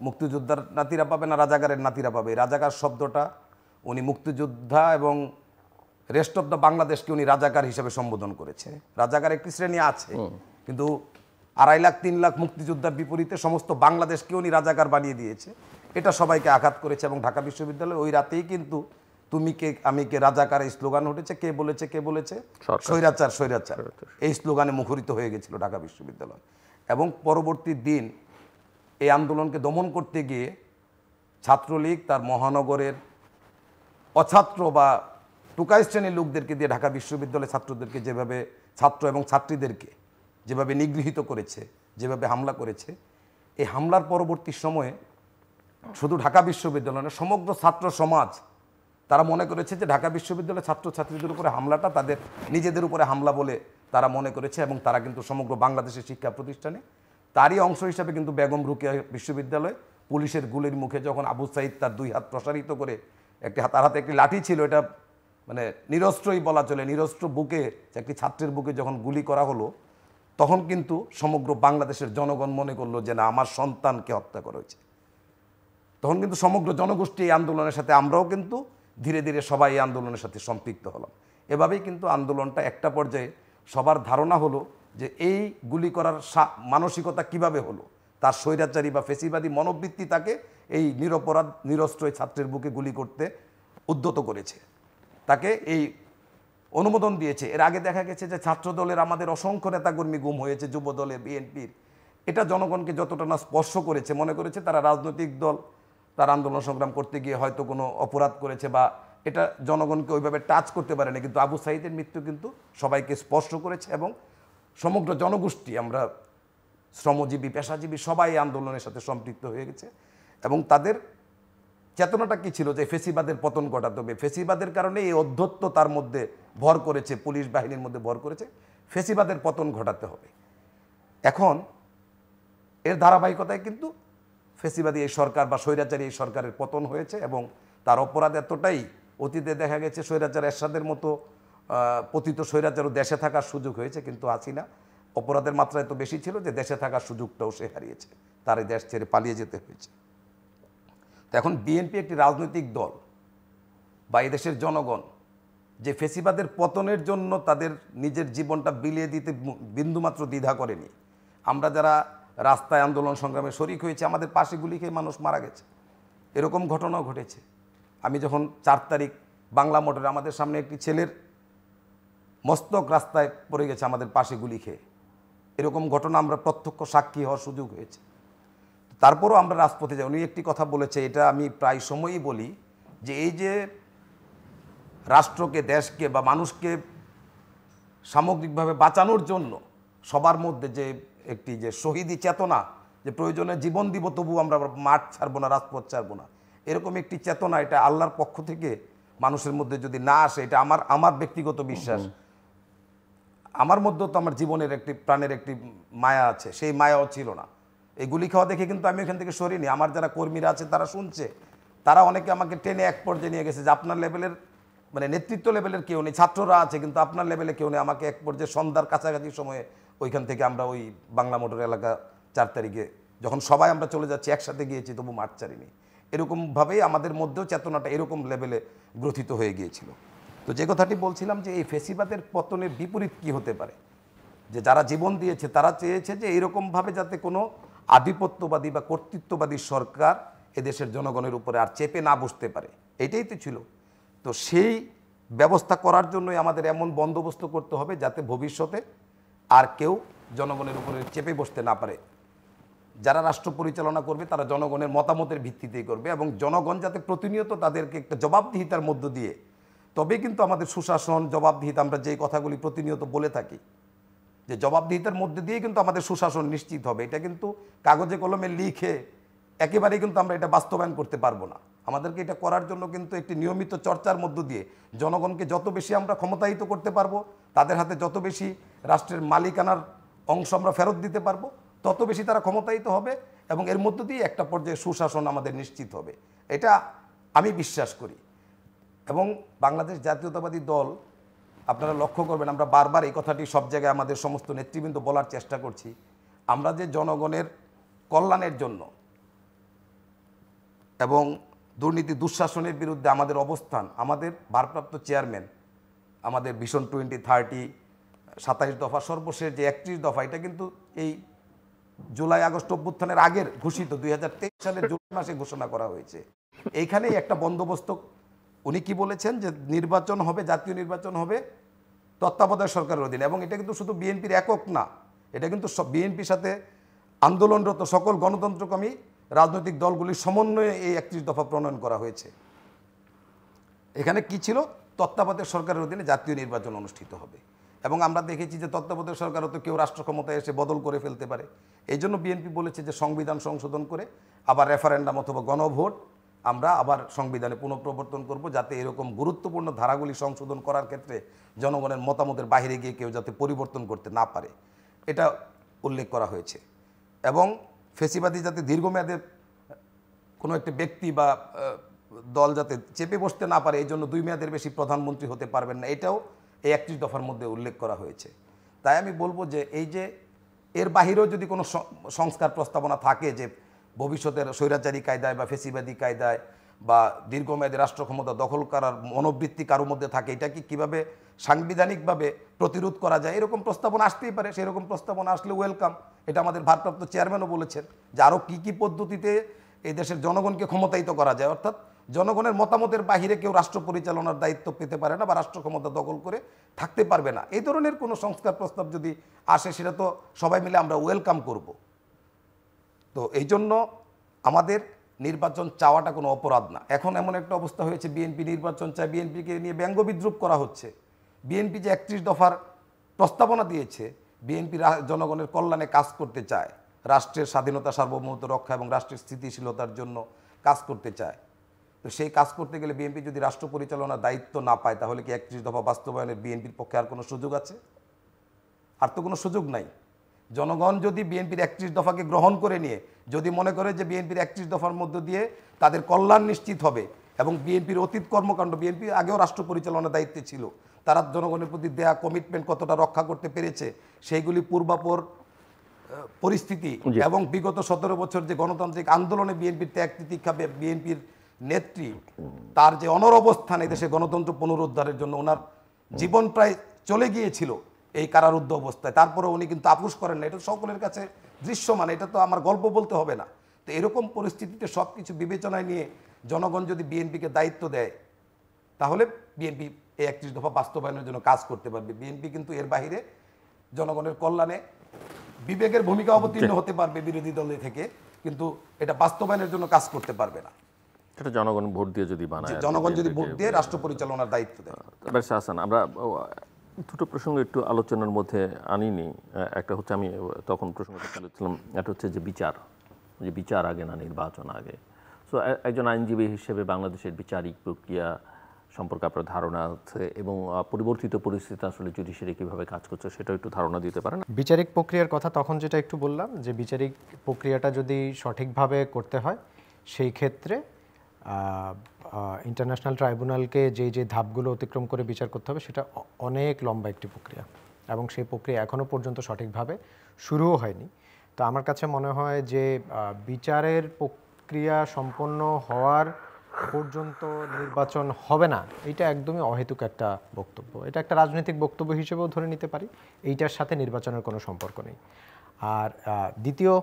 মুক্তিযোদ্ধার নাতিরা পাবে না রাজাকারের নাতিরা পাবে, রাজাকার শব্দটা উনি মুক্তিযোদ্ধা এবং রেস্ট অফ দ্য বাংলাদেশকে উনি রাজাকার হিসেবে সম্বোধন করেছে। রাজাকার একটি শ্রেণী আছে, কিন্তু 2.5 লাখ 3 লাখ মুক্তিযোদ্ধার বিপরীতে সমস্ত বাংলাদেশকে উনি রাজাকার বানিয়ে দিয়েছে। এটা সবাইকে আঘাত করেছে এবং ঢাকা বিশ্ববিদ্যালয়ে ওই রাতেই কিন্তু তুমি কে আমি কে রাজাকার এই স্লোগান উঠেছে। কে বলেছে স্বৈরাচার স্বৈরাচার এই স্লোগানে মুখরিত হয়ে গেছিল ঢাকা বিশ্ববিদ্যালয়। এবং পরবর্তী দিন এই আন্দোলনকে দমন করতে গিয়ে ছাত্রলীগ তার মহানগরের অছাত্র বা টুকাই শ্রেণীর লোকদেরকে দিয়ে ঢাকা বিশ্ববিদ্যালয়ের ছাত্রদেরকে যেভাবে, ছাত্র এবং ছাত্রীদেরকে যেভাবে নিগৃহীত করেছে, যেভাবে হামলা করেছে, এই হামলার পরবর্তী সময়ে শুধু ঢাকা বিশ্ববিদ্যালয় না, সমগ্র ছাত্র সমাজ তারা মনে করেছে যে ঢাকা বিশ্ববিদ্যালয়ের ছাত্রছাত্রীদের উপরে হামলাটা তাদের নিজেদের উপরে হামলা বলে তারা মনে করেছে। এবং তারা কিন্তু সমগ্র বাংলাদেশের শিক্ষা প্রতিষ্ঠানে তারই অংশ হিসাবে কিন্তু বেগম রোকেয়া বিশ্ববিদ্যালয় পুলিশের গুলির মুখে যখন আবু সাইদ তার 2 হাত প্রসারিত করে, তার হাতে একটি লাঠি ছিল, এটা মানে নিরস্ত্রই বলা চলে, নিরস্ত্র বুকে একটি ছাত্রের বুকে যখন গুলি করা হলো, তখন কিন্তু সমগ্র বাংলাদেশের জনগণ মনে করলো যে না, আমার সন্তানকে হত্যা করা হয়েছে। তখন কিন্তু সমগ্র জনগোষ্ঠী এই আন্দোলনের সাথে, আমরাও কিন্তু ধীরে ধীরে সবাই এই আন্দোলনের সাথে সম্পৃক্ত হলাম। এভাবেই কিন্তু আন্দোলনটা একটা পর্যায়ে সবার ধারণা হলো যে এই গুলি করার মানসিকতা কিভাবে হলো, তার স্বৈরাচারী বা ফেসিবাদী মনোবৃত্তি তাকে এই নিরপরাধ নিরস্ত্র ছাত্রের বুকে গুলি করতে উদ্যত করেছে, তাকে এই অনুমোদন দিয়েছে। এর আগে দেখা গেছে যে ছাত্র দলের আমাদের অসংখ্য নেতাকর্মী গুম হয়েছে, যুব দলে, বিএনপির। এটা জনগণকে যতটা না স্পর্শ করেছে, মনে করেছে তারা রাজনৈতিক দল, তার আন্দোলন সংগ্রাম করতে গিয়ে হয়তো কোনো অপরাধ করেছে বা এটা জনগণকে ওইভাবে টাচ করতে পারে না, কিন্তু আবু সাঈদের মৃত্যু কিন্তু সবাইকে স্পর্শ করেছে এবং সমগ্র জনগোষ্ঠী, আমরা শ্রমজীবী, পেশাজীবী সবাই এই আন্দোলনের সাথে সম্পৃক্ত হয়ে গেছে। এবং তাদের চেতনাটা কি ছিল যে ফেসিবাদের পতন ঘটাতে হবে। ফেসিবাদের কারণে এই অধ্যত্ব তার মধ্যে ভর করেছে, পুলিশ বাহিনীর মধ্যে ভর করেছে, ফেসিবাদের পতন ঘটাতে হবে। এখন এর ধারাবাহিকতায় কিন্তু ফেসিবাদী এই সরকার বা স্বৈরাচারী এই সরকারের পতন হয়েছে এবং তার অপরাধ এতটাই, অতীতে দেখা গেছে স্বৈরাচার এরশাদের মতো পতিত স্বৈরাচারও দেশে থাকার সুযোগ হয়েছে, কিন্তু হাসিনা অপরাধের মাত্রা এত বেশি ছিল যে দেশে থাকার সুযোগটাও সে হারিয়েছে, তার এই দেশ ছেড়ে পালিয়ে যেতে হয়েছে। তো এখন বিএনপি একটি রাজনৈতিক দল বা এদেশের জনগণ যে ফেসিবাদের পতনের জন্য তাদের নিজের জীবনটা বিলিয়ে দিতে বিন্দুমাত্র দ্বিধা করেনি। আমরা যারা রাস্তায় আন্দোলন সংগ্রামে শরিক হয়েছে, আমাদের পাশে গুলি খেয়ে মানুষ মারা গেছে, এরকম ঘটনাও ঘটেছে। আমি যখন 4 তারিখ বাংলা মোটরে আমাদের সামনে একটি ছেলের মস্তক রাস্তায় পড়ে গেছে আমাদের পাশে গুলি খেয়ে, এরকম ঘটনা আমরা প্রত্যক্ষ সাক্ষী হওয়ার সুযোগ হয়েছে। তারপরও আমরা রাজপথে যাই। উনি একটি কথা বলেছে, এটা আমি প্রায় সময়ই বলি, যে এই যে রাষ্ট্রকে, দেশকে বা মানুষকে সামগ্রিকভাবে বাঁচানোর জন্য সবার মধ্যে যে একটি যে শহীদি চেতনা, যে প্রয়োজনে জীবন দিব তবু আমরা মাঠ ছাড়বো না, রাজপথ ছাড়বো না, এরকম একটি চেতনা, এটা আল্লাহর পক্ষ থেকে মানুষের মধ্যে যদি না আসে, এটা আমার ব্যক্তিগত বিশ্বাস। আমার মধ্যেও তো আমার জীবনের একটি প্রাণের একটি মায়া আছে, সেই মায়াও ছিল না। এই গুলি খাওয়া দেখে কিন্তু আমি এখান থেকে সরিনি। আমার যারা কর্মীরা আছে তারা শুনছে, তারা অনেকে আমাকে টেনে এক পর্যায়ে নিয়ে গেছে যে আপনার লেভেলের, মানে নেতৃত্ব লেভেলের কেউ নেই, ছাত্ররা আছে কিন্তু আপনার লেভেলে কেউ নেই। আমাকে এক পর্যায়ে সন্ধ্যার কাছাকাছি সময়ে ওইখান থেকে আমরা ওই বাংলা মোটর এলাকা 4 তারিখে যখন সবাই আমরা চলে যাচ্ছি, একসাথে গিয়েছি, তবু মাঠ ছাড়িনি। এরকমভাবেই আমাদের মধ্যেও চেতনাটা এরকম লেভেলে গ্রথিত হয়ে গিয়েছিল। তো যে কথাটি বলছিলাম যে এই ফেসিবাদের পতনের বিপরীত কি হতে পারে, যে যারা জীবন দিয়েছে তারা চেয়েছে যে এইরকমভাবে যাতে কোনো আধিপত্যবাদী বা কর্তৃত্ববাদী সরকার এদেশের জনগণের উপরে আর চেপে না বসতে পারে, এটাই তো ছিল। তো সেই ব্যবস্থা করার জন্যই আমাদের এমন বন্দোবস্ত করতে হবে যাতে ভবিষ্যতে আর কেউ জনগণের উপরে চেপে বসতে না পারে। যারা রাষ্ট্র পরিচালনা করবে তারা জনগণের মতামতের ভিত্তিতেই করবে এবং জনগণ যাতে প্রতিনিয়ত তাদেরকে একটা জবাবদিহিতার মধ্য দিয়ে, তবে কিন্তু আমাদের সুশাসন, জবাবদিহিতা, আমরা যেই কথাগুলি প্রতিনিয়ত বলে থাকি যে জবাবদিহিতার মধ্যে দিয়ে কিন্তু আমাদের সুশাসন নিশ্চিত হবে। এটা কিন্তু কাগজে কলমে লিখে একেবারেই কিন্তু আমরা এটা বাস্তবায়ন করতে পারবো না। আমাদেরকে এটা করার জন্য কিন্তু একটি নিয়মিত চর্চার মধ্য দিয়ে জনগণকে যত বেশি আমরা ক্ষমতায়িত করতে পারবো, তাদের হাতে যত বেশি রাষ্ট্রের মালিকানার অংশ আমরা ফেরত দিতে পারবো, তত বেশি তারা ক্ষমতায়িত হবে এবং এর মধ্য দিয়ে একটা পর্যায়ে সুশাসন আমাদের নিশ্চিত হবে, এটা আমি বিশ্বাস করি। এবং বাংলাদেশ জাতীয়তাবাদী দল, আপনারা লক্ষ্য করবেন আমরা বারবার এই কথাটি সব জায়গায় আমাদের সমস্ত নেতৃবৃন্দ বলার চেষ্টা করছি, আমরা যে জনগণের কল্যাণের জন্য এবং দুর্নীতি দুঃশাসনের বিরুদ্ধে আমাদের অবস্থান, আমাদের ভারপ্রাপ্ত চেয়ারম্যান আমাদের ভিশন 2030, 27 দফা, সর্বশেষ যে 31 দফা, এটা কিন্তু এই জুলাই আগস্ট অভ্যুত্থানের আগের ঘোষিত 2023 সালের জুলাই মাসে ঘোষণা করা হয়েছে। এইখানেই একটা বন্দোবস্ত, উনি কি বলেছেন যে নির্বাচন হবে, জাতীয় নির্বাচন হবে তত্ত্বাবধায়ক সরকারের অধীনে, এবং এটা কিন্তু শুধু বিএনপির একক না, এটা কিন্তু বিএনপির সাথে আন্দোলনরত সকল গণতন্ত্রকামী রাজনৈতিক দলগুলির সমন্বয়ে এই 31 দফা প্রণয়ন করা হয়েছে। এখানে কি ছিল, তত্ত্বাবধায়ক সরকারের অধীনে জাতীয় নির্বাচন অনুষ্ঠিত হবে। এবং আমরা দেখেছি যে তত্ত্বাবধায়ক সরকারও তো কেউ রাষ্ট্র ক্ষমতায় এসে বদল করে ফেলতে পারে। এই জন্য বিএনপি বলেছে যে সংবিধান সংশোধন করে আবার রেফারেন্ডাম অথবা গণভোট আমরা আবার সংবিধানে পুনঃপ্রবর্তন করব, যাতে এরকম গুরুত্বপূর্ণ ধারাগুলি সংশোধন করার ক্ষেত্রে জনগণের মতামতের বাইরে গিয়ে কেউ যাতে পরিবর্তন করতে না পারে, এটা উল্লেখ করা হয়েছে। এবং ফেসিবাদী যাতে দীর্ঘমেয়াদে কোনো একটি ব্যক্তি বা দল যাতে চেপে বসতে না পারে, এই জন্য 2 মেয়াদের বেশি প্রধানমন্ত্রী হতে পারবেন না, এটাও এই 31 দফার মধ্যে উল্লেখ করা হয়েছে। তাই আমি বলবো যে এই যে এর বাহিরেও যদি কোনো সংস্কার প্রস্তাবনা থাকে যে ভবিষ্যতের স্বৈরাচারী কায়দায় বা ফেসিবাদী কায়দায় বা দীর্ঘমেয়াদী রাষ্ট্র ক্ষমতা দখল করার মনোবৃত্তি কারোর মধ্যে থাকে, এটা কি কীভাবে সাংবিধানিকভাবে প্রতিরোধ করা যায়, এরকম প্রস্তাবনা আসতেই পারে। সেরকম প্রস্তাবনা আসলে ওয়েলকাম। এটা আমাদের ভারপ্রাপ্ত চেয়ারম্যানও বলেছেন যে আরও কী কী পদ্ধতিতে এই দেশের জনগণকে ক্ষমতায়িত করা যায়, অর্থাৎ জনগণের মতামতের বাহিরে কেউ রাষ্ট্র পরিচালনার দায়িত্ব পেতে পারে না বা রাষ্ট্র ক্ষমতা দখল করে থাকতে পারবে না। এই ধরনের কোনো সংস্কার প্রস্তাব যদি আসে, সেটা তো সবাই মিলে আমরা ওয়েলকাম করব। তো এই জন্য আমাদের নির্বাচন চাওয়াটা কোনো অপরাধ না। এখন এমন একটা অবস্থা হয়েছে, বিএনপি নির্বাচন চায়, বিএনপিকে নিয়ে ব্যঙ্গ বিদ্রুপ করা হচ্ছে। বিএনপি যে 31 দফার প্রস্তাবনা দিয়েছে, বিএনপি জনগণের কল্যাণে কাজ করতে চায়, রাষ্ট্রের স্বাধীনতা সার্বভৌমত্ব রক্ষা এবং রাষ্ট্রের স্থিতিশীলতার জন্য কাজ করতে চায়। তো সেই কাজ করতে গেলে বিএনপি যদি রাষ্ট্র পরিচালনার দায়িত্ব না পায়, তাহলে কি 31 দফা বাস্তবায়নের বিএনপির পক্ষে আর কোনো সুযোগ আছে? আর তো কোনো সুযোগ নাই। জনগণ যদি বিএনপির 31 দফাকে গ্রহণ করে নিয়ে যদি মনে করে যে বিএনপির 31 দফার মধ্য দিয়ে তাদের কল্যাণ নিশ্চিত হবে এবং বিএনপির অতীত কর্মকাণ্ড, বিএনপি আগেও রাষ্ট্র পরিচালনার দায়িত্বে ছিল, তারা জনগণের প্রতি দেয়া কমিটমেন্ট কতটা রক্ষা করতে পেরেছে, সেইগুলি পূর্বাপর পরিস্থিতি এবং বিগত 17 বছর যে গণতান্ত্রিক আন্দোলনে বিএনপির ত্যাগ তিতিক্ষা, বিএনপির নেত্রী তার যে অনর অবস্থান এই দেশে গণতন্ত্র পুনরুদ্ধারের জন্য, ওনার জীবন প্রায় চলে গিয়েছিল এই কারারুদ্ধ অবস্থায়, তারপরে উনি কিন্তু আপোষ করেন না। এটা সকলের কাছে দৃশ্যমান, এটা তো আমার গল্প বলতে হবে না। তো এরকম পরিস্থিতিতে সব কিছু বিবেচনায় নিয়ে জনগণ যদি বিএনপিকে দায়িত্ব দেয়, তাহলে বিএনপি এই 31 দফা বাস্তবায়নের জন্য কাজ করতে পারবে। বিএনপি কিন্তু এর বাইরে জনগণের কল্যাণে বিবেকের ভূমিকা অবতীর্ণ হতে পারবে বিরোধী দলে থেকে, কিন্তু এটা বাস্তবায়নের জন্য কাজ করতে পারবে না। এটা জনগণ ভোট দিয়ে যদি বানায়, জনগণ যদি ভোট দিয়ে রাষ্ট্র পরিচালনার দায়িত্ব দেয়। ব্যারিস্টার হাসান, আমরা দুটো প্রসঙ্গ একটু আলোচনার মধ্যে আনিনি। একটা হচ্ছে, আমি তখন প্রসঙ্গটা তুলেছিলাম, একটা হচ্ছে যে বিচার আগে না নির্বাচন আগে। সো একজন আইনজীবী হিসেবে বাংলাদেশের বিচারিক প্রক্রিয়া সম্পর্কে আপনার ধারণা আছে এবং পরিবর্তিত পরিস্থিতি আসলে জুডিশিয়ারি কীভাবে কাজ করছে সেটাও একটু ধারণা দিতে পারেন? বিচারিক প্রক্রিয়ার কথা তখন যেটা একটু বললাম, যে বিচারিক প্রক্রিয়াটা যদি সঠিকভাবে করতে হয়, সেই ক্ষেত্রে ইন্টারন্যাশনাল ট্রাইব্যুনালকে যে ধাপগুলো অতিক্রম করে বিচার করতে হবে, সেটা অনেক লম্বা একটি প্রক্রিয়া এবং সেই প্রক্রিয়া এখনও পর্যন্ত সঠিকভাবে শুরুও হয়নি। তো আমার কাছে মনে হয় যে বিচারের প্রক্রিয়া সম্পন্ন হওয়ার পর্যন্ত নির্বাচন হবে না, এটা একদমই অহেতুক একটা বক্তব্য। এটা একটা রাজনৈতিক বক্তব্য হিসেবেও ধরে নিতে পারি, এইটার সাথে নির্বাচনের কোনো সম্পর্ক নেই। আর দ্বিতীয়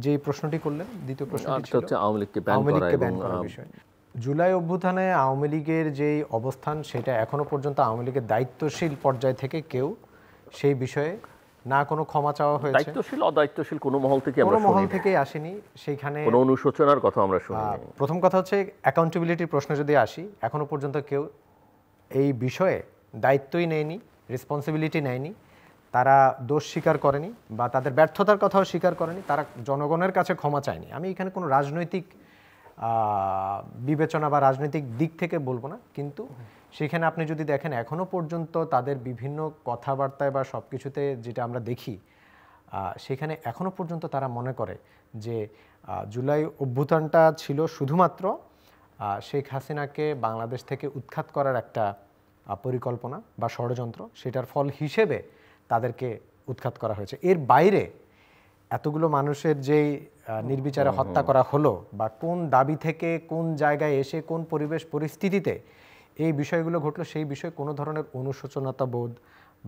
যে প্রশ্নটি করলেন, দ্বিতীয় প্রশ্নটি হচ্ছে আওয়ামী লীগকে ব্যান করার বিষয়। জুলাই অভ্যুত্থানে আওয়ামী লীগের যেই অবস্থান, সেটা এখনো পর্যন্ত আওয়ামী লীগের দায়িত্বশীল পর্যায় থেকে কেউ সেই বিষয়ে না কোনো ক্ষমা চাওয়া হয়েছে, দায়িত্বশীল অদায়িত্বশীল কোনো মহল থেকে কোনো মহল থেকেই আসেনি, সেইখানে কোনো অনুশোচনার কথা আমরা শুনি। প্রথম কথা হচ্ছে অ্যাকাউন্টেবিলিটির প্রশ্ন যদি আসি, এখনো পর্যন্ত কেউ এই বিষয়ে দায়িত্বই নেয়নি, রেসপন্সিবিলিটি নেয়নি, তারা দোষ স্বীকার করেনি বা তাদের ব্যর্থতার কথাও স্বীকার করেনি, তারা জনগণের কাছে ক্ষমা চায়নি। আমি এখানে কোনো রাজনৈতিক বিবেচনা বা রাজনৈতিক দিক থেকে বলবো না, কিন্তু সেখানে আপনি যদি দেখেন এখনো পর্যন্ত তাদের বিভিন্ন কথাবার্তায় বা সব কিছুতে যেটা আমরা দেখি, সেখানে এখনো পর্যন্ত তারা মনে করে যে জুলাই অভ্যুত্থানটা ছিল শুধুমাত্র শেখ হাসিনাকে বাংলাদেশ থেকে উৎখাত করার একটা পরিকল্পনা বা ষড়যন্ত্র, সেটার ফল হিসেবে তাদেরকে উৎখাত করা হয়েছে। এর বাইরে এতগুলো মানুষের যেই নির্বিচারে হত্যা করা হলো বা কোন দাবি থেকে কোন জায়গায় এসে কোন পরিবেশ পরিস্থিতিতে এই বিষয়গুলো ঘটলো, সেই বিষয়ে কোনো ধরনের অনুশোচনতা বোধ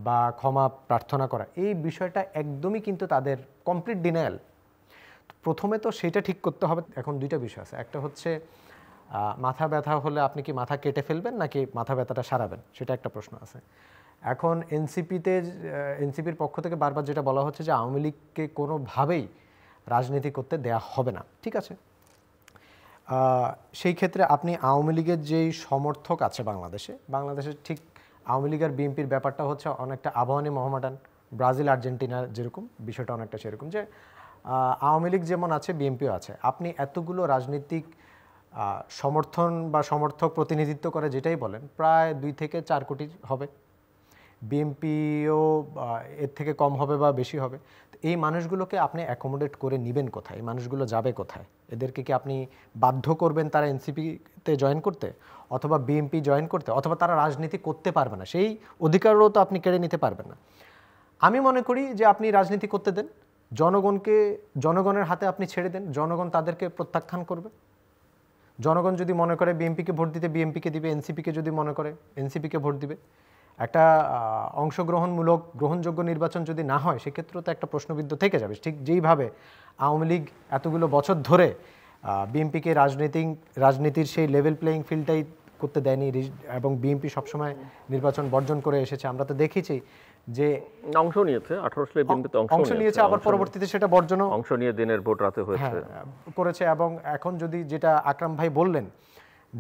বা ক্ষমা প্রার্থনা করা, এই বিষয়টা একদমই কিন্তু তাদের কমপ্লিট ডিনায়াল। প্রথমে তো সেটা ঠিক করতে হবে। এখন দুইটা বিষয় আছে, একটা হচ্ছে মাথা ব্যথা হলে আপনি কি মাথা কেটে ফেলবেন নাকি মাথা ব্যথাটা সারাবেন, সেটা একটা প্রশ্ন আছে। এখন এনসিপির পক্ষ থেকে বারবার যেটা বলা হচ্ছে যে আওয়ামী লীগকে কোনোভাবেই রাজনীতি করতে দেয়া হবে না, ঠিক আছে। সেই ক্ষেত্রে আপনি আওয়ামী লীগের যেই সমর্থক আছে বাংলাদেশে ঠিক আওয়ামী লীগ আর বিএনপির ব্যাপারটা হচ্ছে অনেকটা আবাহনী মোহামেডান, ব্রাজিল আর্জেন্টিনা যেরকম, বিষয়টা অনেকটা সেরকম, যে আওয়ামী লীগ যেমন আছে বিএনপিও আছে। আপনি এতগুলো রাজনৈতিক সমর্থন বা সমর্থক প্রতিনিধিত্ব করে যেটাই বলেন, প্রায় 2 থেকে 4 কোটি হবে, বিএনপিও এর থেকে কম হবে বা বেশি হবে। এই মানুষগুলোকে আপনি অ্যাকোমোডেট করে নেবেন কোথায়? এই মানুষগুলো যাবে কোথায়? এদেরকে কি আপনি বাধ্য করবেন তারা এনসিপিতে জয়েন করতে, অথবা বিএনপি জয়েন করতে, অথবা তারা রাজনীতি করতে পারবে না, সেই অধিকারও তো আপনি কেড়ে নিতে পারবেন না। আমি মনে করি যে আপনি রাজনীতি করতে দেন, জনগণের হাতে আপনি ছেড়ে দেন, জনগণ তাদেরকে প্রত্যাখ্যান করবে। জনগণ যদি মনে করে বিএনপিকে ভোট দিতে বিএনপিকে দিবে, এনসিপিকে যদি মনে করে এনসিপিকে ভোট দিবে। একটা অংশগ্রহণমূলক গ্রহণযোগ্য নির্বাচন যদি না হয়, সেক্ষেত্রেও তো একটা প্রশ্নবিদ্ধ থেকে যাবে। ঠিক যেইভাবে আওয়ামী লীগ এতগুলো বছর ধরে বিএনপিকে রাজনীতির সেই লেভেল প্লেয়িং ফিল্ডটাই করতে দেয়নি এবং বিএনপি সবসময় নির্বাচন বর্জন করে এসেছে। আমরা তো দেখেছি যে অংশ নিয়েছে 18 সালে বিএনপিতে অংশ নিয়েছে, আবার পরবর্তীতে সেটা বর্জন অংশ নিয়ে দিনের ভোট রাতে হয়েছে করেছে। এবং এখন যদি যেটা আকরাম ভাই বললেন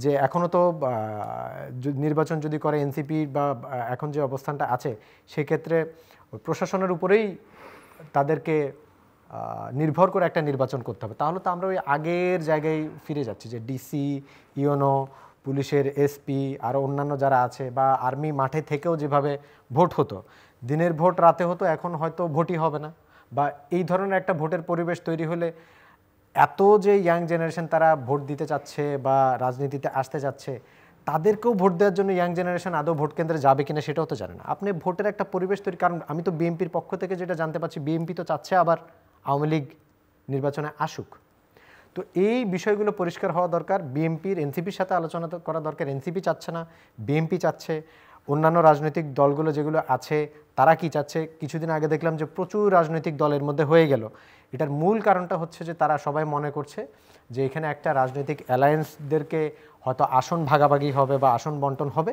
যে এখনও তো নির্বাচন যদি করে এনসিপি বা এখন যে অবস্থানটা আছে সেক্ষেত্রে প্রশাসনের উপরেই তাদেরকে নির্ভর করে একটা নির্বাচন করতে হবে, তাহলে তো আমরা ওই আগের জায়গায় ফিরে যাচ্ছি যে ডিসি, ইউনো, পুলিশের এসপি আরও অন্যান্য যারা আছে, বা আর্মি মাঠে থেকেও যেভাবে ভোট হতো, দিনের ভোট রাতে হতো, এখন হয়তো ভোটই হবে না। বা এই ধরনের একটা ভোটের পরিবেশ তৈরি হলে এত যে ইয়াং জেনারেশন তারা ভোট দিতে চাচ্ছে বা রাজনীতিতে আসতে যাচ্ছে, তাদেরকেও ভোট দেওয়ার জন্য ইয়াং জেনারেশন আদৌ ভোট কেন্দ্রে যাবে কিনা সেটাও তো জানে না। আপনি ভোটের একটা পরিবেশ তৈরি, কারণ আমি তো বিএনপির পক্ষ থেকে যেটা জানতে পারছি, বিএনপি তো চাচ্ছে আবার আওয়ামী লীগ নির্বাচনে আসুক। তো এই বিষয়গুলো পরিষ্কার হওয়া দরকার। বিএনপির এনসিপির সাথে আলোচনা করা দরকার। এনসিপি চাচ্ছে না, বিএনপি চাচ্ছে, অন্যান্য রাজনৈতিক দলগুলো যেগুলো আছে তারা কি চাচ্ছে। কিছুদিন আগে দেখলাম যে প্রচুর রাজনৈতিক দলের মধ্যে হয়ে গেল। এটার মূল কারণটা হচ্ছে যে তারা সবাই মনে করছে যে এখানে একটা রাজনৈতিক অ্যালায়েন্সদেরকে হয়তো আসন ভাগাভাগি হবে বা আসন বন্টন হবে,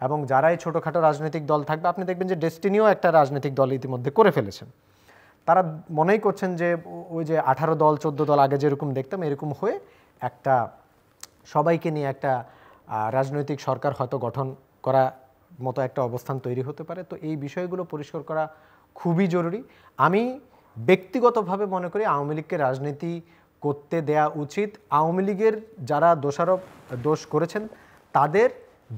এবং যারাই ছোটোখাটো রাজনৈতিক দল থাকবে, আপনি দেখবেন যে ডেস্টিনিও একটা রাজনৈতিক দল ইতিমধ্যে করে ফেলেছেন। তারা মনেই করছেন যে ওই যে 18 দল 14 দল আগে যেরকম দেখতাম এরকম হয়ে একটা সবাইকে নিয়ে একটা রাজনৈতিক সরকার হয়তো গঠন করা মতো একটা অবস্থান তৈরি হতে পারে। তো এই বিষয়গুলো পরিষ্কার করা খুবই জরুরি। আমি ব্যক্তিগতভাবে মনে করি আওয়ামী লীগকে রাজনীতি করতে দেয়া উচিত। আওয়ামী লীগের যারা দোষ করেছেন তাদের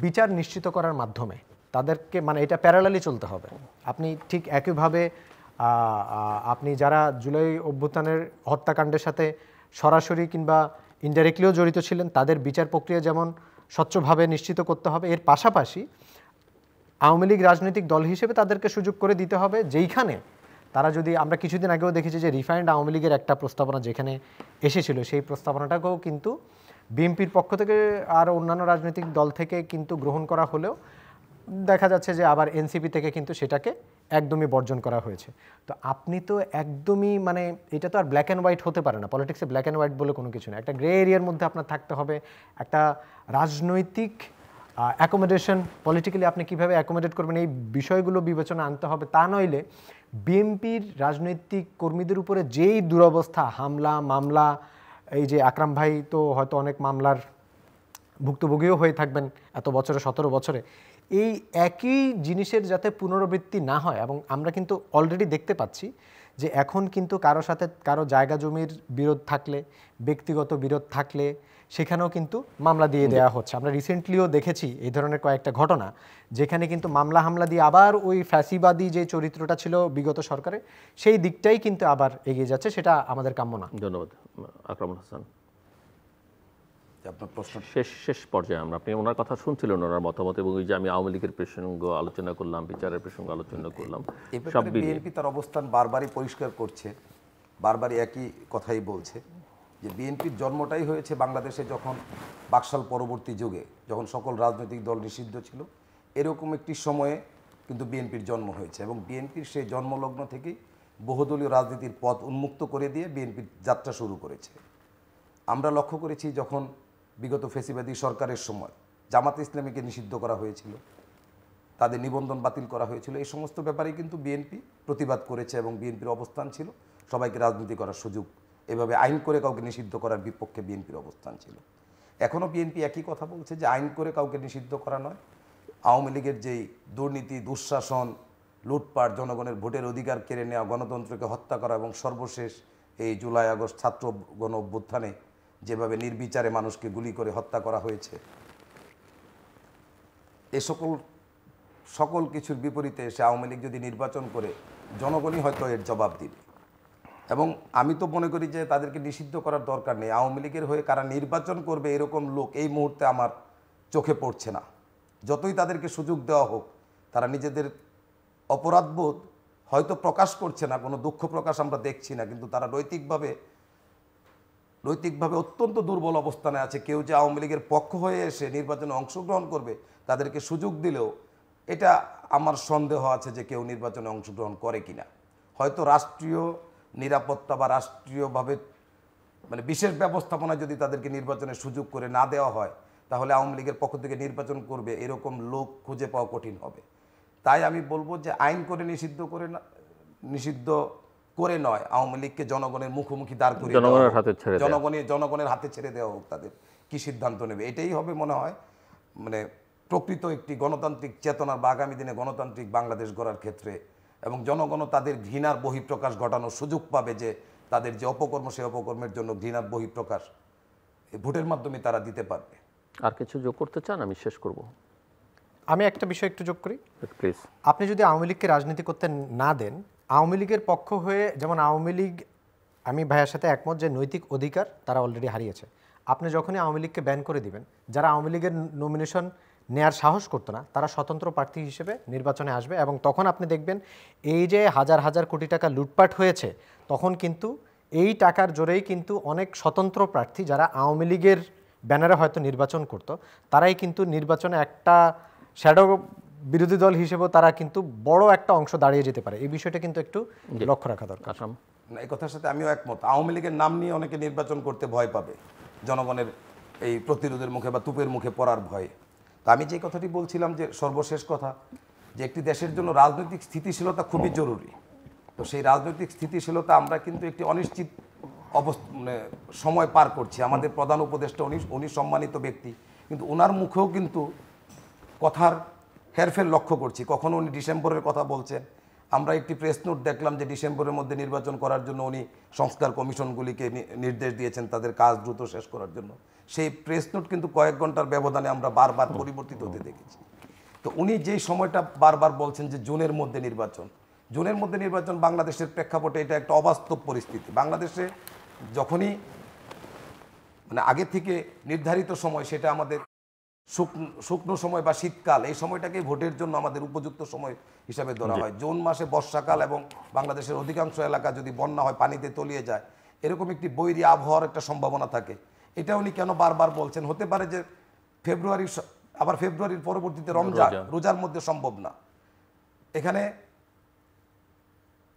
বিচার নিশ্চিত করার মাধ্যমে তাদেরকে, মানে এটা প্যারালালি চলতে হবে। আপনি ঠিক একইভাবে আপনি যারা জুলাই অভ্যুত্থানের হত্যাকাণ্ডের সাথে সরাসরি কিংবা ইনডাইরেক্টলিও জড়িত ছিলেন তাদের বিচার প্রক্রিয়া যেমন স্বচ্ছভাবে নিশ্চিত করতে হবে, এর পাশাপাশি আওয়ামী লীগ রাজনৈতিক দল হিসেবে তাদেরকে সুযোগ করে দিতে হবে, যেইখানে তারা যদি, আমরা কিছুদিন আগেও দেখেছি যে রিফাইন্ড আওয়ামী লীগের একটা প্রস্তাবনা যেখানে এসেছিল, সেই প্রস্তাবনাটাকেও কিন্তু বিএনপির পক্ষ থেকে আর অন্যান্য রাজনৈতিক দল থেকে কিন্তু গ্রহণ করা হলেও দেখা যাচ্ছে যে আবার এনসিপি থেকে কিন্তু সেটাকে একদমই বর্জন করা হয়েছে। তো আপনি তো একদমই, মানে এটা তো আর ব্ল্যাক অ্যান্ড হোয়াইট হতে পারে না। পলিটিক্সে ব্ল্যাক অ্যান্ড হোয়াইট বলে কোনো কিছু না, একটা গ্রে এরিয়ার মধ্যে আপনার থাকতে হবে। একটা রাজনৈতিক অ্যাকোমোডেশন, পলিটিক্যালি আপনি কীভাবে অ্যাকোমোডেট করবেন এই বিষয়গুলো বিবেচনা আনতে হবে। তা নইলে বিএনপির রাজনৈতিক কর্মীদের উপরে যেই দুরবস্থা, হামলা মামলা, এই যে আকরাম ভাই তো হয়তো অনেক মামলার ভুক্তভোগীও হয়ে থাকবেন এত বছরে, 17 বছরে, এই একই জিনিসের যাতে পুনরাবৃত্তি না হয়। এবং আমরা কিন্তু অলরেডি দেখতে পাচ্ছি যে এখন কিন্তু কারো সাথে কারো জায়গা জমির বিরোধ থাকলে, ব্যক্তিগত বিরোধ থাকলে সেখানেও কিন্তু মামলা দিয়ে দেওয়া হচ্ছে। আমরা রিসেন্টলিও দেখেছি এই ধরনের কয়েকটা ঘটনা যেখানে কিন্তু মামলা হামলা দিয়ে আবার ওই ফ্যাসিবাদী যে চরিত্রটা ছিল বিগত সরকারে সেই দিকটাই কিন্তু আবার এগিয়ে যাচ্ছে, সেটা আমাদের কাম্য না। ধন্যবাদ আকরামুল হাসান। আপনার প্রশ্ন শেষ পর্যায়ে আপনি ওনার কথা শুনছিলেন, ওনার মতামত, এবং ওই যে আমি আওয়ামী লীগের প্রসঙ্গ আলোচনা করলাম, বিচারের প্রসঙ্গ আলোচনা করলাম, সব বিএনপি তার অবস্থান বারবারই পরিষ্কার করছে, বারবারই একই কথাই বলছে যে বিএনপির জন্মটাই হয়েছে বাংলাদেশে যখন বাকশাল পরবর্তী যুগে, যখন সকল রাজনৈতিক দল নিষিদ্ধ ছিল, এরকম একটি সময়ে কিন্তু বিএনপির জন্ম হয়েছে। এবং বিএনপির সেই জন্মলগ্ন থেকেই বহুদলীয় রাজনীতির পথ উন্মুক্ত করে দিয়ে বিএনপির যাত্রা শুরু করেছে। আমরা লক্ষ্য করেছি যখন বিগত ফেসিবাদী সরকারের সময় জামাত ইসলামীকে নিষিদ্ধ করা হয়েছিল, তাদের নিবন্ধন বাতিল করা হয়েছিল, এই সমস্ত ব্যাপারে কিন্তু বিএনপি প্রতিবাদ করেছে এবং বিএনপির অবস্থান ছিল সবাইকে রাজনীতি করার সুযোগ, এভাবে আইন করে কাউকে নিষিদ্ধ করার বিপক্ষে বিএনপির অবস্থান ছিল। এখনও বিএনপি একই কথা বলছে যে আইন করে কাউকে নিষিদ্ধ করা নয়, আওয়ামী লীগের যেই দুর্নীতি, দুঃশাসন, লুটপাট, জনগণের ভোটের অধিকার কেড়ে নেওয়া, গণতন্ত্রকে হত্যা করা, এবং সর্বশেষ এই জুলাই আগস্ট ছাত্র গণ অভ্যুত্থানে যেভাবে নির্বিচারে মানুষকে গুলি করে হত্যা করা হয়েছে, এ সকল কিছুর বিপরীতে এসে আওয়ামী লীগ যদি নির্বাচন করে জনগণই হয়তো এর জবাব দিবে। এবং আমি তো মনে করি যে তাদেরকে নিষিদ্ধ করার দরকার নেই। আওয়ামী লীগের হয়ে কারা নির্বাচন করবে এরকম লোক এই মুহূর্তে আমার চোখে পড়ছে না। যতই তাদেরকে সুযোগ দেওয়া হোক, তারা নিজেদের অপরাধবোধ হয়তো প্রকাশ করছে না, কোনো দুঃখ প্রকাশ আমরা দেখছি না, কিন্তু তারা নৈতিকভাবে অত্যন্ত দুর্বল অবস্থানে আছে। কেউ যে আওয়ামী লীগের পক্ষ হয়ে এসে নির্বাচনে অংশগ্রহণ করবে, তাদেরকে সুযোগ দিলেও এটা আমার সন্দেহ আছে যে কেউ নির্বাচনে অংশগ্রহণ করে কিনা। হয়তো রাষ্ট্রীয় নিরাপত্তা বা রাষ্ট্রীয়ভাবে মানে বিশেষ ব্যবস্থাপনা যদি তাদেরকে নির্বাচনের সুযোগ করে না দেওয়া হয়, তাহলে আওয়ামী লীগের পক্ষ থেকে নির্বাচন করবে এরকম লোক খুঁজে পাওয়া কঠিন হবে। তাই আমি বলবো যে আইন করে নিষিদ্ধ করে নয়, আওয়ামী লীগকে জনগণের মুখোমুখি দাঁড় করিয়ে জনগণের হাতে ছেড়ে দেওয়া। জনগণের হাতে ছেড়ে দেওয়া হোক, তাদের কি সিদ্ধান্ত নেবে এটাই হবে মনে হয় মানে প্রকৃত একটি গণতান্ত্রিক চেতনার বা আগামী দিনে গণতান্ত্রিক বাংলাদেশ গড়ার ক্ষেত্রে, এবং জনগণও তাদের ঘৃণার বহিঃপ্রকাশ ঘটানোর সুযোগ পাবে, যে তাদের যে অপকর্ম সেই অপকর্মের জন্য ঘৃণার বহিঃপ্রকাশ ভোটের মাধ্যমে তারা দিতে পারবে। আর কিছু যোগ করতে চান? আমি শেষ করব। আমি একটা বিষয় একটু যোগ করি প্লিজ। আপনি যদি আওয়ামী লীগকে রাজনীতি করতে না দেন, আওয়ামী লীগের পক্ষ হয়ে, যেমন আওয়ামী লীগ, আমি ভাইয়ের সাথে একমত যে নৈতিক অধিকার তারা অলরেডি হারিয়েছে। আপনি যখনই আওয়ামী লীগকে ব্যান করে দিবেন, যারা আওয়ামী লীগের নমিনেশন নেয়ার সাহস করতো না তারা স্বতন্ত্র প্রার্থী হিসেবে নির্বাচনে আসবে, এবং তখন আপনি দেখবেন এই যে হাজার হাজার কোটি টাকা লুটপাট হয়েছে, তখন কিন্তু এই টাকার জোরেই কিন্তু অনেক স্বতন্ত্র প্রার্থী যারা আওয়ামী লীগের ব্যানারে হয়তো নির্বাচন করত, তারাই কিন্তু নির্বাচনে একটা শ্যাডো বিরোধী দল হিসেবেও তারা কিন্তু বড় একটা অংশ দাঁড়িয়ে যেতে পারে। এই বিষয়টা কিন্তু একটু লক্ষ্য রাখা দরকার। না, এই কথার সাথে আমিও একমত। আওয়ামী লীগের নাম নিয়ে অনেকে নির্বাচন করতে ভয় পাবে, জনগণের এই প্রতিরোধের মুখে বা তুপের মুখে পড়ার ভয়ে। তো আমি যে কথাটি বলছিলাম, যে সর্বশেষ কথা, যে একটি দেশের জন্য রাজনৈতিক স্থিতিশীলতা খুবই জরুরি। তো সেই রাজনৈতিক স্থিতিশীলতা আমরা কিন্তু একটি অনিশ্চিত মানে সময় পার করছি। আমাদের প্রধান উপদেষ্টা উনি সম্মানিত ব্যক্তি, কিন্তু ওনার মুখেও কিন্তু কথার হেরফের লক্ষ্য করছি। কখনো উনি ডিসেম্বরের কথা বলছেন, আমরা একটি প্রেস নোট দেখলাম যে ডিসেম্বরের মধ্যে নির্বাচন করার জন্য উনি সংস্কার কমিশনগুলিকে নির্দেশ দিয়েছেন তাদের কাজ দ্রুত শেষ করার জন্য। সেই প্রেস নোট কিন্তু কয়েক ঘন্টার ব্যবধানে আমরা বারবার পরিবর্তিত হতে দেখেছি। তো উনি যেই সময়টা বারবার বলছেন যে জুনের মধ্যে নির্বাচন, বাংলাদেশের প্রেক্ষাপটে এটা একটা অবাস্তব পরিস্থিতি। বাংলাদেশে যখনই মানে আগে থেকে নির্ধারিত সময়, সেটা আমাদের শুকনো সময় বা শীতকাল, এই সময়টাকে ভোটের জন্য আমাদের উপযুক্ত সময় হিসাবে ধরা হয়। জুন মাসে বর্ষাকাল এবং বাংলাদেশের অধিকাংশ এলাকা যদি বন্যা হয়, পানিতে তলিয়ে যায়, এরকম একটি বৈরী আবহাওয়ার একটা সম্ভাবনা থাকে। এটা উনি কেন বারবার বলছেন? হতে পারে যে ফেব্রুয়ারির পরবর্তীতে রমজান, রোজার মধ্যে সম্ভব না। এখানে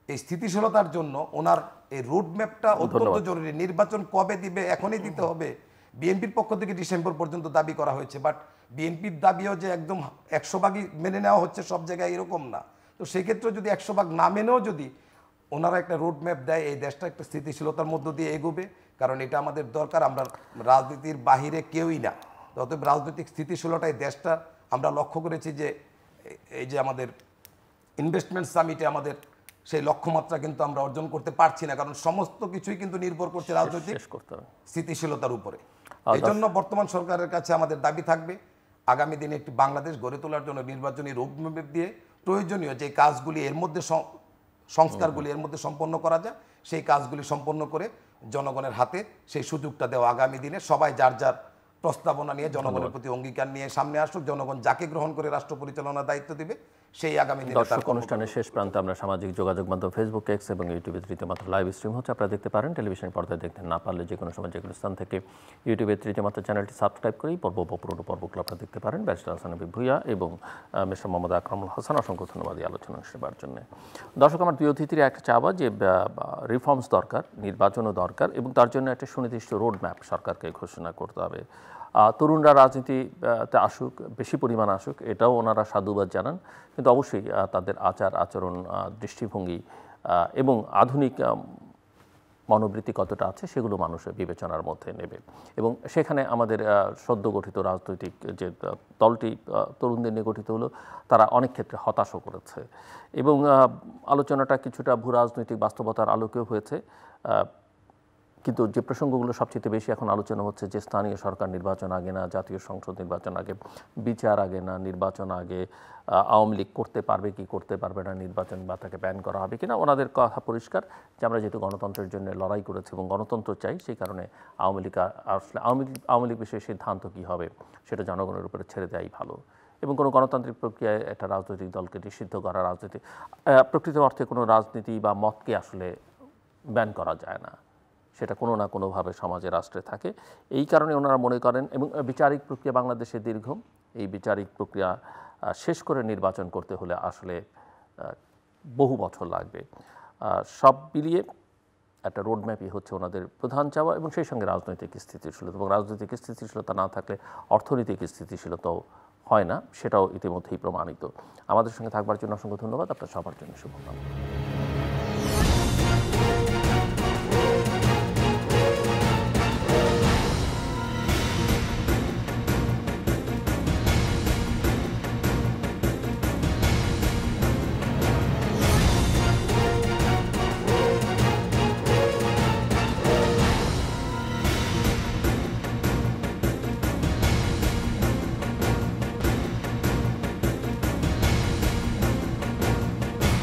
এই স্থিতিশীলতার জন্য ওনার এই রোডম্যাপটা অত্যন্ত জরুরি। নির্বাচন কবে দিবে? এখনই দিতে হবে। বিএনপির পক্ষ থেকে ডিসেম্বর পর্যন্ত দাবি করা হয়েছে, বাট বিএনপির দাবিও যে একদম 100% মেনে নেওয়া হচ্ছে সব জায়গায় এরকম না। তো সেক্ষেত্রে যদি 100% না মেনেও যদি ওনারা একটা রোডম্যাপ দেয়, এই দেশটা একটা স্থিতিশীলতার মধ্য দিয়ে এগোবে, কারণ এটা আমাদের দরকার। আমরা রাজনীতির বাহিরে কেউই না, অতএব রাজনৈতিক স্থিতিশীলতা এই দেশটা আমরা লক্ষ্য করেছি যে এই যে আমাদের ইনভেস্টমেন্ট সামিটে আমাদের সেই লক্ষ্যমাত্রা কিন্তু আমরা অর্জন করতে পারছি না, কারণ সমস্ত কিছুই কিন্তু নির্ভর করছে রাজনৈতিক স্থিতিশীলতার উপরে। এই জন্য বর্তমান সরকারের কাছে আমাদের দাবি থাকবে, আগামী দিনে একটি বাংলাদেশ গড়ে তোলার জন্য নির্বাচনী রোডম্যাপ দিয়ে প্রয়োজনীয় যে কাজগুলি এর মধ্যে সংস্কারগুলি এর মধ্যে সম্পন্ন করা যায়, সেই কাজগুলি সম্পন্ন করে জনগণের হাতে সেই সুযোগটা দেওয়া। আগামী দিনে সবাই যার যার প্রস্তাবনা নিয়ে জনগণের প্রতি অঙ্গীকার নিয়ে সামনে আসুক, জনগণ যাকে গ্রহণ করে রাষ্ট্র পরিচালনার দায়িত্ব দিবে, সেই আগামী দিনে। দর্শক, অনুষ্ঠানের শেষ প্রান্তে আমরা সামাজিক যোগাযোগ মাধ্যম ফেসবুক, এক্স এবং ইউটিউবে তৃতীয়মাত্র লাইভ স্ট্রিম হচ্ছে, আপনারা দেখতে পারেন। টেলিভিশন পর্দায় দেখতে না পারলে যে কোনো সময় যে কোনো স্থান থেকে ইউটিউবের তৃতীয়মাত্র চ্যানেলটি সাবস্ক্রাইব করেই পুরনো পর্বগুলো আপনারা দেখতে পারেন। ব্যারিস্টার হাসান হাবিব ভূঁইয়া এবং মিস্টার মোহাম্মদ আকরামুল হাসান, অসংখ্য ধন্যবাদ এই আলোচনা সেবার জন্য। দর্শক, আমার দুই অতিথির একটা চাওয়া যে রিফর্মস দরকার, নির্বাচনও দরকার, এবং তার জন্য একটা সুনির্দিষ্ট রোডম্যাপ সরকারকে ঘোষণা করতে হবে। তরুণরা রাজনীতিতে আসুক, বেশি পরিমাণ আসুক, এটাও ওনারা সাধুবাদ জানান, কিন্তু অবশ্যই তাদের আচার আচরণ, দৃষ্টিভঙ্গি এবং আধুনিক মনোবৃত্তি কতটা আছে সেগুলো মানুষের বিবেচনার মধ্যে নেবে। এবং সেখানে আমাদের সদ্য গঠিত রাজনৈতিক যে দলটি তরুণদের নিয়ে গঠিত হলো, তারা অনেক ক্ষেত্রে হতাশও করেছে, এবং আলোচনাটা কিছুটা ভূ রাজনৈতিক বাস্তবতার আলোকেও হয়েছে। কিন্তু যে প্রসঙ্গগুলো সবচেয়ে বেশি এখন আলোচনা হচ্ছে, যে স্থানীয় সরকার নির্বাচন আগে না, জাতীয় সংসদ নির্বাচন আগে, বিচার আগে না, নির্বাচন আগে, আওয়ামী লীগ করতে পারবে কি করতে পারবে না নির্বাচন, বা তাকে ব্যান করা হবে কিনা। ওনাদের কথা পরিষ্কার যে আমরা যেহেতু গণতন্ত্রের জন্য লড়াই করেছি এবং গণতন্ত্র চাই, সেই কারণে আওয়ামী লীগ আসলে আওয়ামী লীগ বিষয়ে সিদ্ধান্ত কী হবে সেটা জনগণের উপরে ছেড়ে দেওয়াই ভালো। এবং কোনো গণতান্ত্রিক প্রক্রিয়ায় একটা রাজনৈতিক দলকে নিষিদ্ধ করা, রাজনীতি প্রকৃত অর্থে কোনো রাজনীতি বা মতকে আসলে ব্যান করা যায় না, সেটা কোনো না কোনোভাবে সমাজে রাষ্ট্রে থাকে। এই কারণে ওনারা মনে করেন, এবং বিচারিক প্রক্রিয়া বাংলাদেশে দীর্ঘ, এই বিচারিক প্রক্রিয়া শেষ করে নির্বাচন করতে হলে আসলে বহু বছর লাগবে। সব মিলিয়ে একটা রোডম্যাপই হচ্ছে ওনাদের প্রধান চাওয়া, এবং সেই সঙ্গে রাজনৈতিক স্থিতিশীলতা, এবং রাজনৈতিক স্থিতিশীলতা না থাকলে অর্থনৈতিক স্থিতিশীলতাও হয় না, সেটাও ইতিমধ্যেই প্রমাণিত। আমাদের সঙ্গে থাকবার জন্য অসংখ্য ধন্যবাদ। আপনার সবার জন্য শুভকামনা।